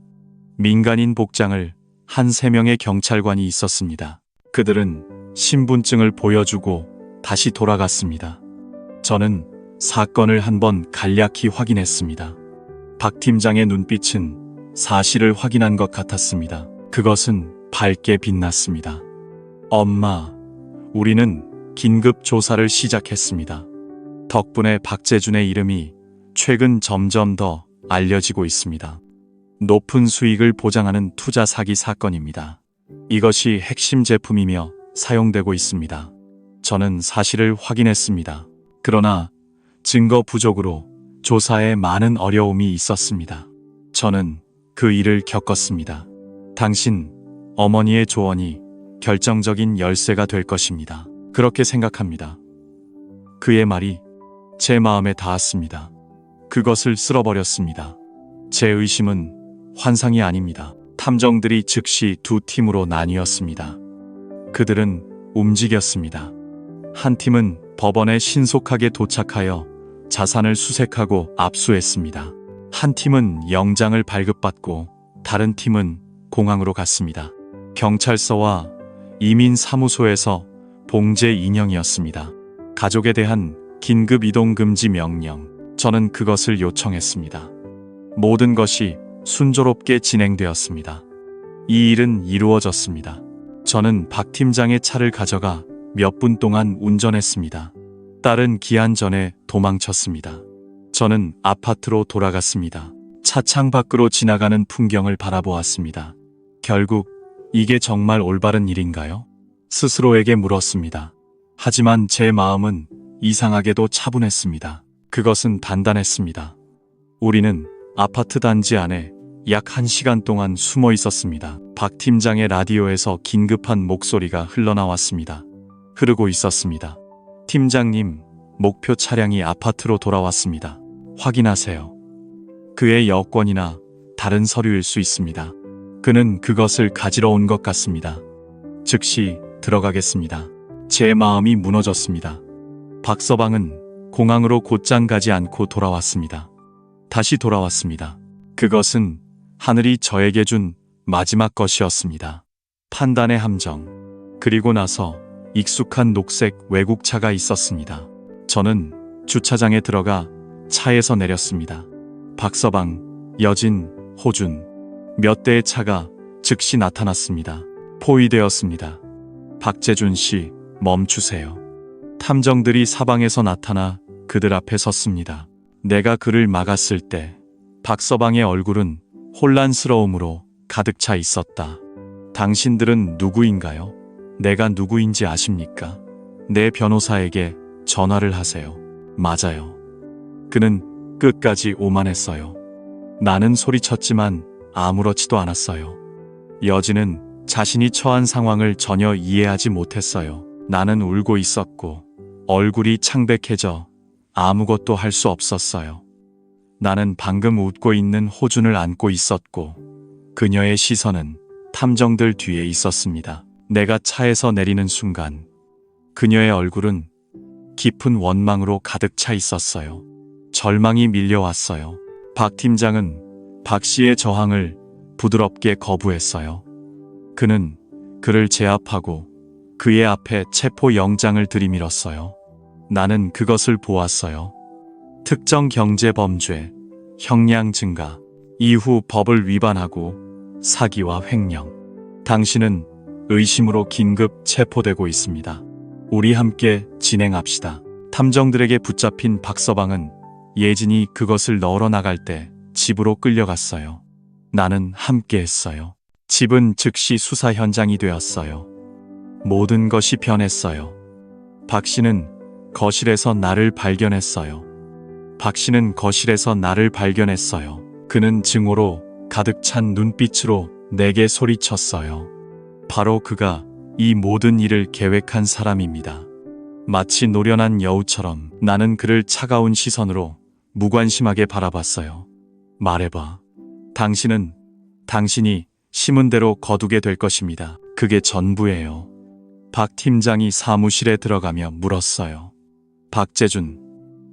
민간인 복장을 한 3명의 경찰관이 있었습니다. 그들은 신분증을 보여주고 다시 돌아갔습니다. 저는 사건을 한번 간략히 확인했습니다. 박 팀장의 눈빛은 사실을 확인한 것 같았습니다. 그것은 밝게 빛났습니다. 엄마, 우리는 긴급 조사를 시작했습니다. 덕분에 박재준의 이름이 최근 점점 더 알려지고 있습니다. 높은 수익을 보장하는 투자 사기 사건입니다. 이것이 핵심 제품이며 사용되고 있습니다. 저는 사실을 확인했습니다. 그러나 증거 부족으로 조사에 많은 어려움이 있었습니다. 저는 그 일을 겪었습니다. 당신 어머니의 조언이 결정적인 열쇠가 될 것입니다. 그렇게 생각합니다. 그의 말이 제 마음에 닿았습니다. 그것을 쓸어버렸습니다. 제 의심은 환상이 아닙니다. 탐정들이 즉시 두 팀으로 나뉘었습니다. 그들은 움직였습니다. 한 팀은 법원에 신속하게 도착하여 자산을 수색하고 압수했습니다. 한 팀은 영장을 발급받고 다른 팀은 공항으로 갔습니다. 경찰서와 이민사무소에서 봉제 인형이었습니다. 가족에 대한 긴급 이동 금지 명령. 저는 그것을 요청했습니다. 모든 것이 순조롭게 진행되었습니다. 이 일은 이루어졌습니다. 저는 박 팀장의 차를 가져가 몇 분 동안 운전했습니다. 딸은 기한 전에 도망쳤습니다. 저는 아파트로 돌아갔습니다. 차창 밖으로 지나가는 풍경을 바라보았습니다. 결국 이게 정말 올바른 일인가요? 스스로에게 물었습니다. 하지만 제 마음은 이상하게도 차분했습니다. 그것은 단단했습니다. 우리는 아파트 단지 안에 약 1시간 동안 숨어 있었습니다. 박 팀장의 라디오에서 긴급한 목소리가 흘러나왔습니다. 흐르고 있었습니다. 팀장님, 목표 차량이 아파트로 돌아왔습니다. 확인하세요. 그의 여권이나 다른 서류일 수 있습니다. 그는 그것을 가지러 온 것 같습니다. 즉시 들어가겠습니다. 제 마음이 무너졌습니다. 박서방은 공항으로 곧장 가지 않고 돌아왔습니다. 다시 돌아왔습니다. 그것은 하늘이 저에게 준 마지막 것이었습니다. 판단의 함정. 그리고 나서 익숙한 녹색 외국차가 있었습니다. 저는 주차장에 들어가 차에서 내렸습니다. 박서방, 여진, 호준. 몇 대의 차가 즉시 나타났습니다. 포위되었습니다. 박재준 씨, 멈추세요. 탐정들이 사방에서 나타나 그들 앞에 섰습니다. 내가 그를 막았을 때 박서방의 얼굴은 혼란스러움으로 가득 차 있었다. 당신들은 누구인가요? 내가 누구인지 아십니까? 내 변호사에게 전화를 하세요. 맞아요. 그는 끝까지 오만했어요. 나는 소리쳤지만 아무렇지도 않았어요. 여진은 자신이 처한 상황을 전혀 이해하지 못했어요. 나는 울고 있었고 얼굴이 창백해져 아무것도 할 수 없었어요. 나는 방금 웃고 있는 호준을 안고 있었고 그녀의 시선은 탐정들 뒤에 있었습니다. 내가 차에서 내리는 순간 그녀의 얼굴은 깊은 원망으로 가득 차 있었어요. 절망이 밀려왔어요. 박 팀장은 박 씨의 저항을 부드럽게 거부했어요. 그는 그를 제압하고 그의 앞에 체포 영장을 들이밀었어요. 나는 그것을 보았어요. 특정 경제 범죄, 형량 증가, 이후 법을 위반하고 사기와 횡령. 당신은 의심으로 긴급 체포되고 있습니다. 우리 함께 진행합시다. 탐정들에게 붙잡힌 박서방은 예진이 그것을 넣으러 나갈 때 집으로 끌려갔어요. 나는 함께 했어요. 집은 즉시 수사 현장이 되었어요. 모든 것이 변했어요. 박 씨는 거실에서 나를 발견했어요. 박 씨는 거실에서 나를 발견했어요. 그는 증오로 가득 찬 눈빛으로 내게 소리쳤어요. 바로 그가 이 모든 일을 계획한 사람입니다. 마치 노련한 여우처럼 나는 그를 차가운 시선으로 무관심하게 바라봤어요. 말해봐. 당신이 심은 대로 거두게 될 것입니다. 그게 전부예요. 박 팀장이 사무실에 들어가며 물었어요. 박재준,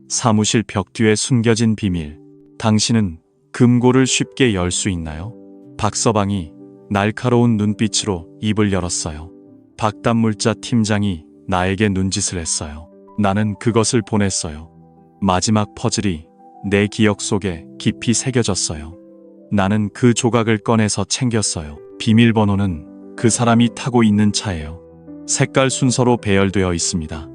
사무실 벽 뒤에 숨겨진 비밀. 당신은 금고를 쉽게 열 수 있나요? 박서방이 날카로운 눈빛으로 입을 열었어요. 박단물자 팀장이 나에게 눈짓을 했어요. 나는 그것을 보냈어요. 마지막 퍼즐이 내 기억 속에 깊이 새겨졌어요. 나는 그 조각을 꺼내서 챙겼어요. 비밀번호는 그 사람이 타고 있는 차예요. 색깔 순서로 배열되어 있습니다.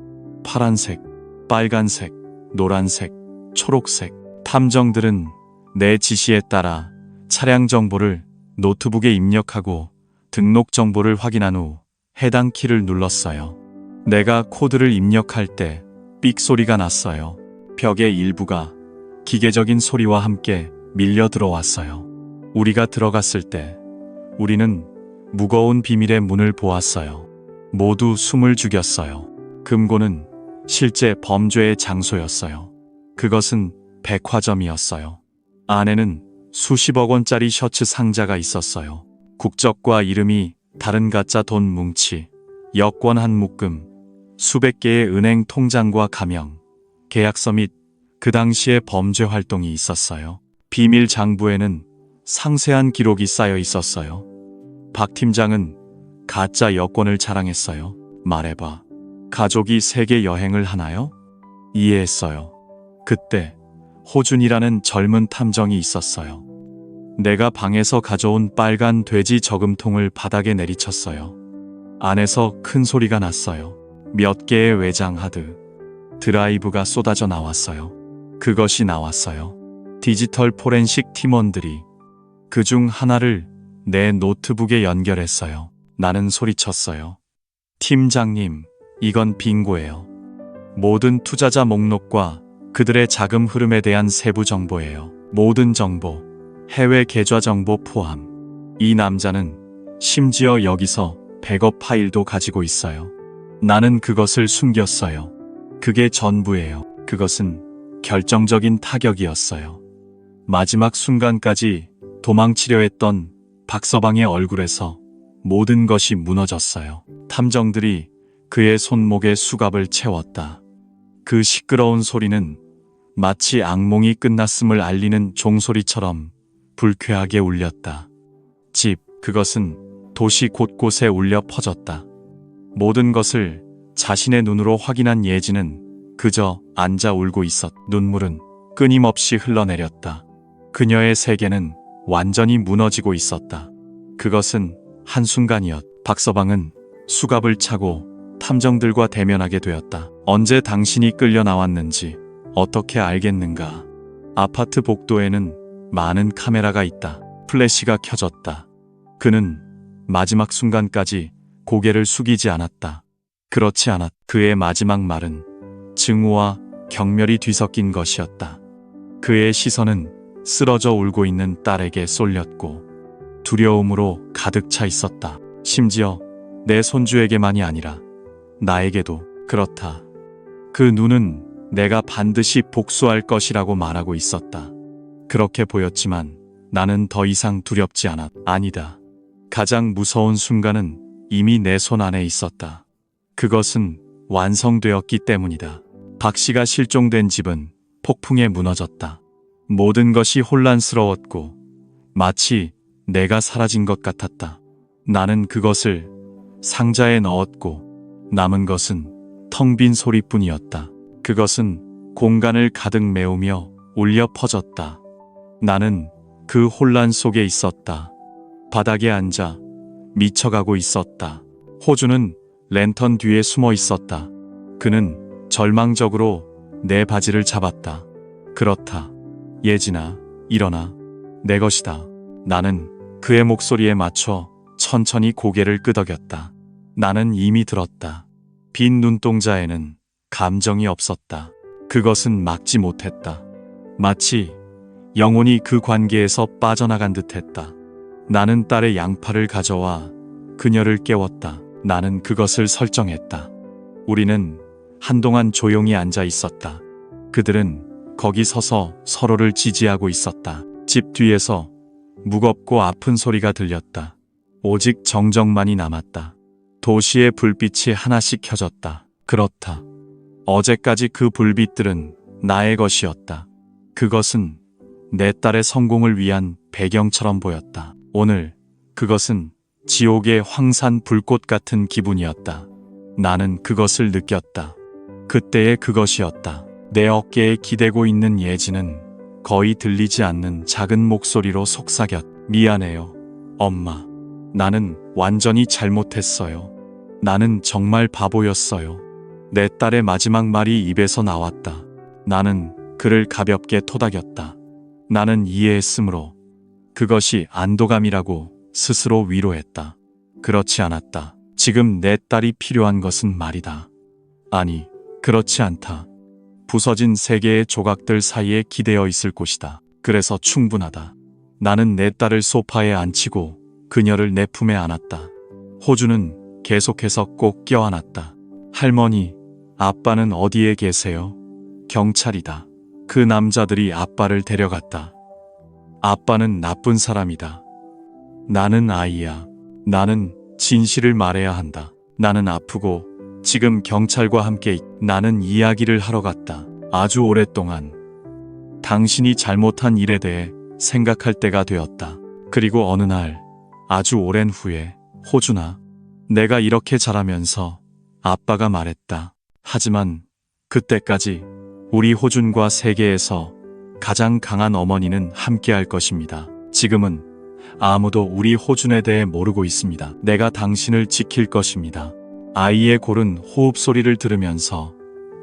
파란색, 빨간색, 노란색, 초록색. 탐정들은 내 지시에 따라 차량 정보를 노트북에 입력하고 등록 정보를 확인한 후 해당 키를 눌렀어요. 내가 코드를 입력할 때 삑 소리가 났어요. 벽의 일부가 기계적인 소리와 함께 밀려 들어왔어요. 우리가 들어갔을 때 우리는 무거운 비밀의 문을 보았어요. 모두 숨을 죽였어요. 금고는 실제 범죄의 장소였어요. 그것은 백화점이었어요. 안에는 수십억 원짜리 셔츠 상자가 있었어요. 국적과 이름이 다른 가짜 돈 뭉치, 여권 한 묶음, 수백 개의 은행 통장과 가명, 계약서 및 그 당시의 범죄 활동이 있었어요. 비밀 장부에는 상세한 기록이 쌓여 있었어요. 박 팀장은 가짜 여권을 자랑했어요. 말해봐. 가족이 세계 여행을 하나요? 이해했어요. 그때 호준이라는 젊은 탐정이 있었어요. 내가 방에서 가져온 빨간 돼지 저금통을 바닥에 내리쳤어요. 안에서 큰 소리가 났어요. 몇 개의 외장 하드, 드라이브가 쏟아져 나왔어요. 그것이 나왔어요. 디지털 포렌식 팀원들이 그중 하나를 내 노트북에 연결했어요. 나는 소리쳤어요. 팀장님, 이건 빙고예요. 모든 투자자 목록과 그들의 자금 흐름에 대한 세부 정보예요. 모든 정보, 해외 계좌 정보 포함. 이 남자는 심지어 여기서 백업 파일도 가지고 있어요. 나는 그것을 숨겼어요. 그게 전부예요. 그것은 결정적인 타격이었어요. 마지막 순간까지 도망치려 했던 박서방의 얼굴에서 모든 것이 무너졌어요. 탐정들이 그의 손목에 수갑을 채웠다. 그 시끄러운 소리는 마치 악몽이 끝났음을 알리는 종소리처럼 불쾌하게 울렸다. 그것은 도시 곳곳에 울려 퍼졌다. 모든 것을 자신의 눈으로 확인한 예지는 그저 앉아 울고 있었. 눈물은 끊임없이 흘러내렸다. 그녀의 세계는 완전히 무너지고 있었다. 그것은 한순간이었. 박서방은 수갑을 차고 탐정들과 대면하게 되었다. 언제 당신이 끌려 나왔는지 어떻게 알겠는가? 아파트 복도에는 많은 카메라가 있다. 플래시가 켜졌다. 그는 마지막 순간까지 고개를 숙이지 않았다. 그렇지 않았. 그의 마지막 말은 증오와 경멸이 뒤섞인 것이었다. 그의 시선은 쓰러져 울고 있는 딸에게 쏠렸고 두려움으로 가득 차 있었다. 심지어 내 손주에게만이 아니라 나에게도 그렇다. 그 눈은 내가 반드시 복수할 것이라고 말하고 있었다. 그렇게 보였지만 나는 더 이상 두렵지 않았. 아니다. 가장 무서운 순간은 이미 내 손 안에 있었다. 그것은 완성되었기 때문이다. 박 씨가 실종된 집은 폭풍에 무너졌다. 모든 것이 혼란스러웠고 마치 내가 사라진 것 같았다. 나는 그것을 상자에 넣었고 남은 것은 텅 빈 소리뿐이었다. 그것은 공간을 가득 메우며 울려 퍼졌다. 나는 그 혼란 속에 있었다. 바닥에 앉아 미쳐가고 있었다. 호주는 랜턴 뒤에 숨어 있었다. 그는 절망적으로 내 바지를 잡았다. 그렇다. 예진아, 일어나. 내 것이다. 나는 그의 목소리에 맞춰 천천히 고개를 끄덕였다. 나는 이미 들었다. 빈 눈동자에는 감정이 없었다. 그것은 막지 못했다. 마치 영혼이 그 관계에서 빠져나간 듯했다. 나는 딸의 양팔을 가져와 그녀를 깨웠다. 나는 그것을 설정했다. 우리는 한동안 조용히 앉아 있었다. 그들은 거기 서서 서로를 지지하고 있었다. 집 뒤에서 무겁고 아픈 소리가 들렸다. 오직 정적만이 남았다. 도시의 불빛이 하나씩 켜졌다. 그렇다. 어제까지 그 불빛들은 나의 것이었다. 그것은 내 딸의 성공을 위한 배경처럼 보였다. 오늘 그것은 지옥의 황산 불꽃 같은 기분이었다. 나는 그것을 느꼈다. 그때의 그것이었다. 내 어깨에 기대고 있는 예지는 거의 들리지 않는 작은 목소리로 속삭였. 미안해요, 엄마. 나는 완전히 잘못했어요. 나는 정말 바보였어요. 내 딸의 마지막 말이 입에서 나왔다. 나는 그를 가볍게 토닥였다. 나는 이해했으므로 그것이 안도감이라고 스스로 위로했다. 그렇지 않았다. 지금 내 딸이 필요한 것은 말이다. 아니, 그렇지 않다. 부서진 세계의 조각들 사이에 기대어 있을 곳이다. 그래서 충분하다. 나는 내 딸을 소파에 앉히고 그녀를 내 품에 안았다. 호주는 계속해서 꼭 껴안았다. 할머니, 아빠는 어디에 계세요? 경찰이다. 그 남자들이 아빠를 데려갔다. 아빠는 나쁜 사람이다. 나는 아이야. 나는 진실을 말해야 한다. 나는 아프고 지금 경찰과 함께 나는 이야기를 하러 갔다. 아주 오랫동안 당신이 잘못한 일에 대해 생각할 때가 되었다. 그리고 어느 날 아주 오랜 후에 호준아, 내가 이렇게 자라면서 아빠가 말했다. 하지만 그때까지 우리 호준과 세계에서 가장 강한 어머니는 함께할 것입니다. 지금은 아무도 우리 호준에 대해 모르고 있습니다. 내가 당신을 지킬 것입니다. 아이의 고른 호흡 소리를 들으면서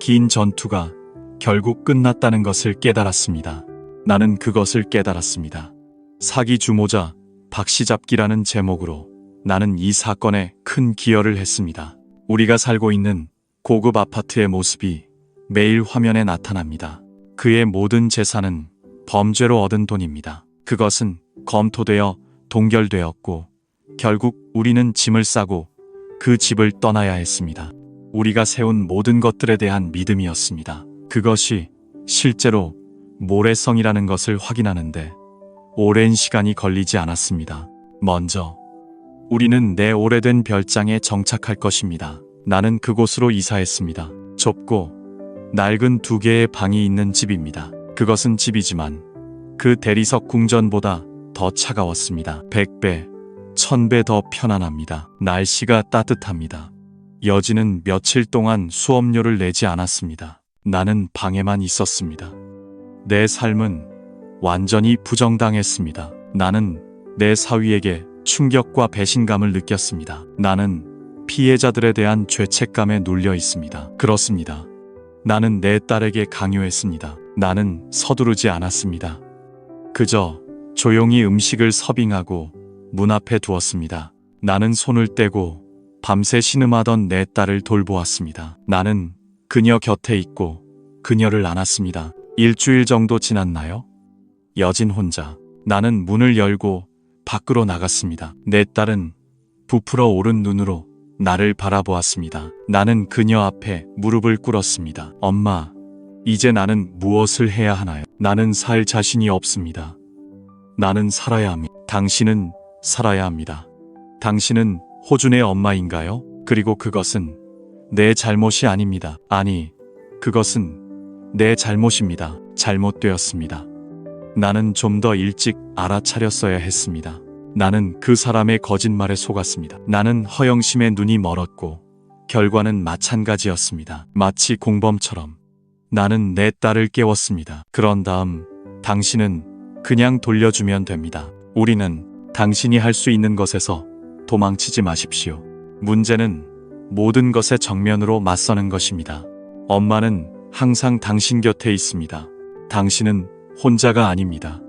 긴 전투가 결국 끝났다는 것을 깨달았습니다. 나는 그것을 깨달았습니다. 사기 주모자 박시잡기라는 제목으로 나는 이 사건에 큰 기여를 했습니다. 우리가 살고 있는 고급 아파트의 모습이 매일 화면에 나타납니다. 그의 모든 재산은 범죄로 얻은 돈입니다. 그것은 검토되어 동결되었고 결국 우리는 짐을 싸고 그 집을 떠나야 했습니다. 우리가 세운 모든 것들에 대한 믿음이었습니다. 그것이 실제로 모래성이라는 것을 확인하는데 오랜 시간이 걸리지 않았습니다. 먼저 우리는 내 오래된 별장에 정착할 것입니다. 나는 그곳으로 이사했습니다. 좁고 낡은 2개의 방이 있는 집입니다. 그것은 집이지만 그 대리석 궁전보다 더 차가웠습니다. 100배, 1000배 더 편안합니다. 날씨가 따뜻합니다. 여진은 며칠 동안 수업료를 내지 않았습니다. 나는 방에만 있었습니다. 내 삶은 완전히 부정당했습니다. 나는 내 사위에게 충격과 배신감을 느꼈습니다. 나는 피해자들에 대한 죄책감에 눌려 있습니다. 그렇습니다. 나는 내 딸에게 강요했습니다. 나는 서두르지 않았습니다. 그저 조용히 음식을 서빙하고 문 앞에 두었습니다. 나는 손을 떼고 밤새 신음하던 내 딸을 돌보았습니다. 나는 그녀 곁에 있고 그녀를 안았습니다. 일주일 정도 지났나요? 여진 혼자. 나는 문을 열고 밖으로 나갔습니다. 내 딸은 부풀어 오른 눈으로 나를 바라보았습니다. 나는 그녀 앞에 무릎을 꿇었습니다. 엄마, 이제 나는 무엇을 해야 하나요? 나는 살 자신이 없습니다. 나는 살아야 합니다. 당신은 살아야 합니다. 당신은 호준의 엄마인가요? 그리고 그것은 내 잘못이 아닙니다. 아니, 그것은 내 잘못입니다. 잘못되었습니다. 나는 좀 더 일찍 알아차렸어야 했습니다. 나는 그 사람의 거짓말에 속았습니다. 나는 허영심에 눈이 멀었고 결과는 마찬가지였습니다. 마치 공범처럼 나는 내 딸을 깨웠습니다. 그런 다음 당신은 그냥 돌려주면 됩니다. 우리는 당신이 할 수 있는 것에서 도망치지 마십시오. 문제는 모든 것에 정면으로 맞서는 것입니다. 엄마는 항상 당신 곁에 있습니다. 당신은 혼자가 아닙니다.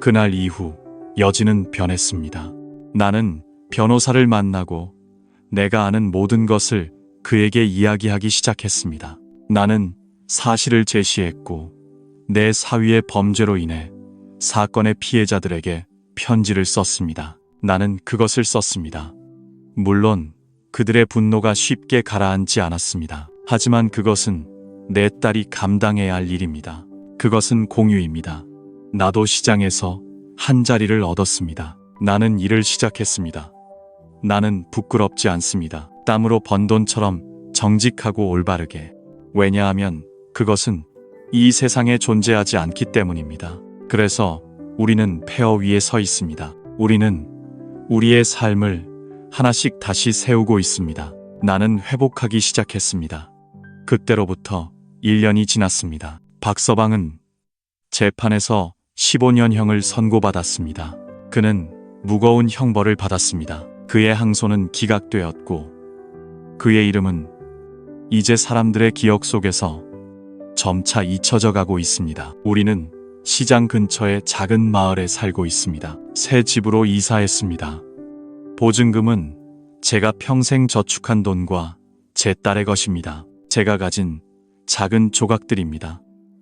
그날 이후 여진은 변했습니다. 나는 변호사를 만나고 내가 아는 모든 것을 그에게 이야기하기 시작했습니다. 나는 사실을 제시했고 내 사위의 범죄로 인해 사건의 피해자들에게 편지를 썼습니다. 나는 그것을 썼습니다. 물론 그들의 분노가 쉽게 가라앉지 않았습니다. 하지만 그것은 내 딸이 감당해야 할 일입니다. 그것은 공유입니다. 나도 시장에서 한 자리를 얻었습니다. 나는 일을 시작했습니다. 나는 부끄럽지 않습니다. 땀으로 번 돈처럼 정직하고 올바르게. 왜냐하면 그것은 이 세상에 존재하지 않기 때문입니다. 그래서 우리는 폐허 위에 서 있습니다. 우리는 우리의 삶을 하나씩 다시 세우고 있습니다. 나는 회복하기 시작했습니다. 그때로부터 1년이 지났습니다. 박서방은 재판에서 15년형을 선고받았습니다. 그는 무거운 형벌을 받았습니다. 그의 항소는 기각되었고 그의 이름은 이제 사람들의 기억 속에서 점차 잊혀져 가고 있습니다. 우리는 시장 근처의 작은 마을에 살고 있습니다. 새 집으로 이사했습니다. 보증금은 제가 평생 저축한 돈과 제 딸의 것입니다. 제가 가진 작은 조각들입니다.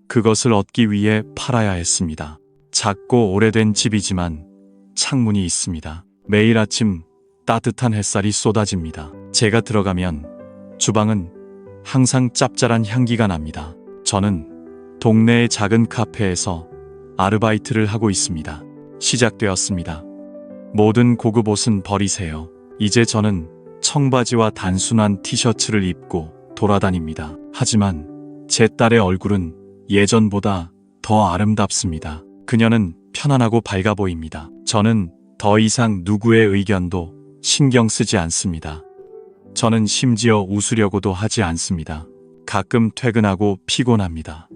그것을 얻기 위해 팔아야 했습니다. 작고 오래된 집이지만 창문이 있습니다. 매일 아침 따뜻한 햇살이 쏟아집니다. 제가 들어가면 주방은 항상 짭짤한 향기가 납니다. 저는 동네의 작은 카페에서 아르바이트를 하고 있습니다. 시작되었습니다. 모든 고급 옷은 버리세요. 이제 저는 청바지와 단순한 티셔츠를 입고 돌아다닙니다. 하지만 제 딸의 얼굴은 예전보다 더 아름답습니다. 그녀는 편안하고 밝아 보입니다. 저는 더 이상 누구의 의견도 신경 쓰지 않습니다. 저는 심지어 웃으려고도 하지 않습니다. 가끔 퇴근하고 피곤합니다.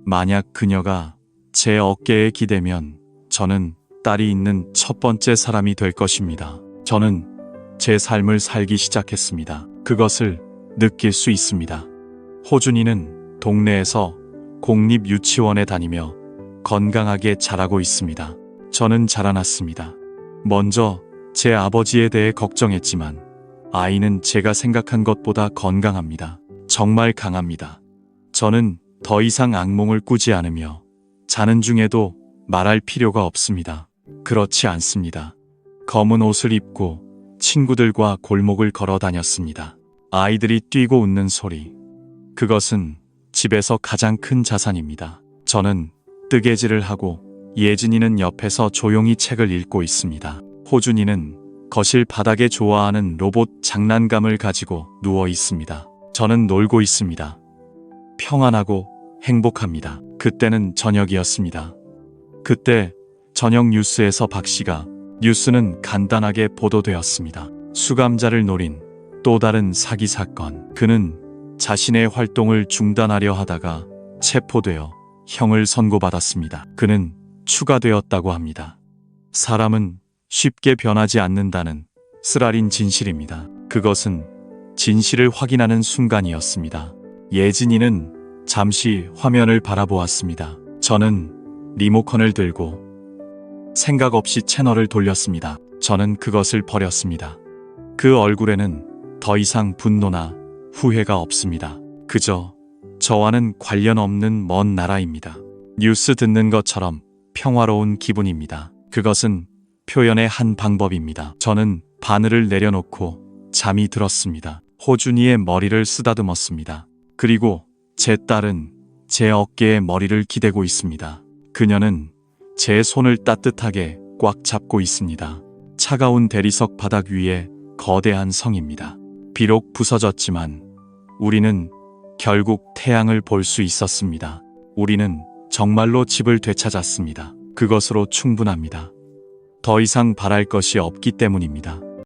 만약 그녀가 제 어깨에 기대면 저는 딸이 있는 첫 번째 사람이 될 것입니다. 저는 제 삶을 살기 시작했습니다. 그것을 느낄 수 있습니다. 호준이는 동네에서 공립 유치원에 다니며 건강하게 자라고 있습니다. 저는 자라났습니다. 먼저 제 아버지에 대해 걱정했지만 아이는 제가 생각한 것보다 건강합니다. 정말 강합니다. 저는 더 이상 악몽을 꾸지 않으며 자는 중에도 말할 필요가 없습니다. 그렇지 않습니다. 검은 옷을 입고 친구들과 골목을 걸어 다녔습니다. 아이들이 뛰고 웃는 소리. 그것은 집에서 가장 큰 자산입니다. 저는 뜨개질을 하고 예진이는 옆에서 조용히 책을 읽고 있습니다. 호준이는 거실 바닥에 좋아하는 로봇 장난감을 가지고 누워 있습니다. 저는 놀고 있습니다. 평안하고 행복합니다. 그때는 저녁이었습니다. 그때 저녁 뉴스에서 박 씨가 뉴스는 간단하게 보도되었습니다. 수감자를 노린 또 다른 사기 사건. 그는 자신의 활동을 중단하려 하다가 체포되어 형을 선고받았습니다. 그는 추가되었다고 합니다. 사람은 쉽게 변하지 않는다는 쓰라린 진실입니다. 그것은 진실을 확인하는 순간이었습니다. 예진이는 잠시 화면을 바라보았습니다. 저는 리모컨을 들고 생각 없이 채널을 돌렸습니다. 저는 그것을 버렸습니다. 그 얼굴에는 더 이상 분노나 후회가 없습니다. 그저 저와는 관련 없는 먼 나라입니다. 뉴스 듣는 것처럼 평화로운 기분입니다. 그것은 표현의 한 방법입니다. 저는 바늘을 내려놓고 잠이 들었습니다. 호준이의 머리를 쓰다듬었습니다. 그리고 제 딸은 제 어깨에 머리를 기대고 있습니다. 그녀는 제 손을 따뜻하게 꽉 잡고 있습니다. 차가운 대리석 바닥 위에 거대한 성입니다. 비록 부서졌지만 우리는 결국 태양을 볼 수 있었습니다. 우리는 정말로 집을 되찾았습니다. 그것으로 충분합니다. 더 이상 바랄 것이 없기 때문입니다.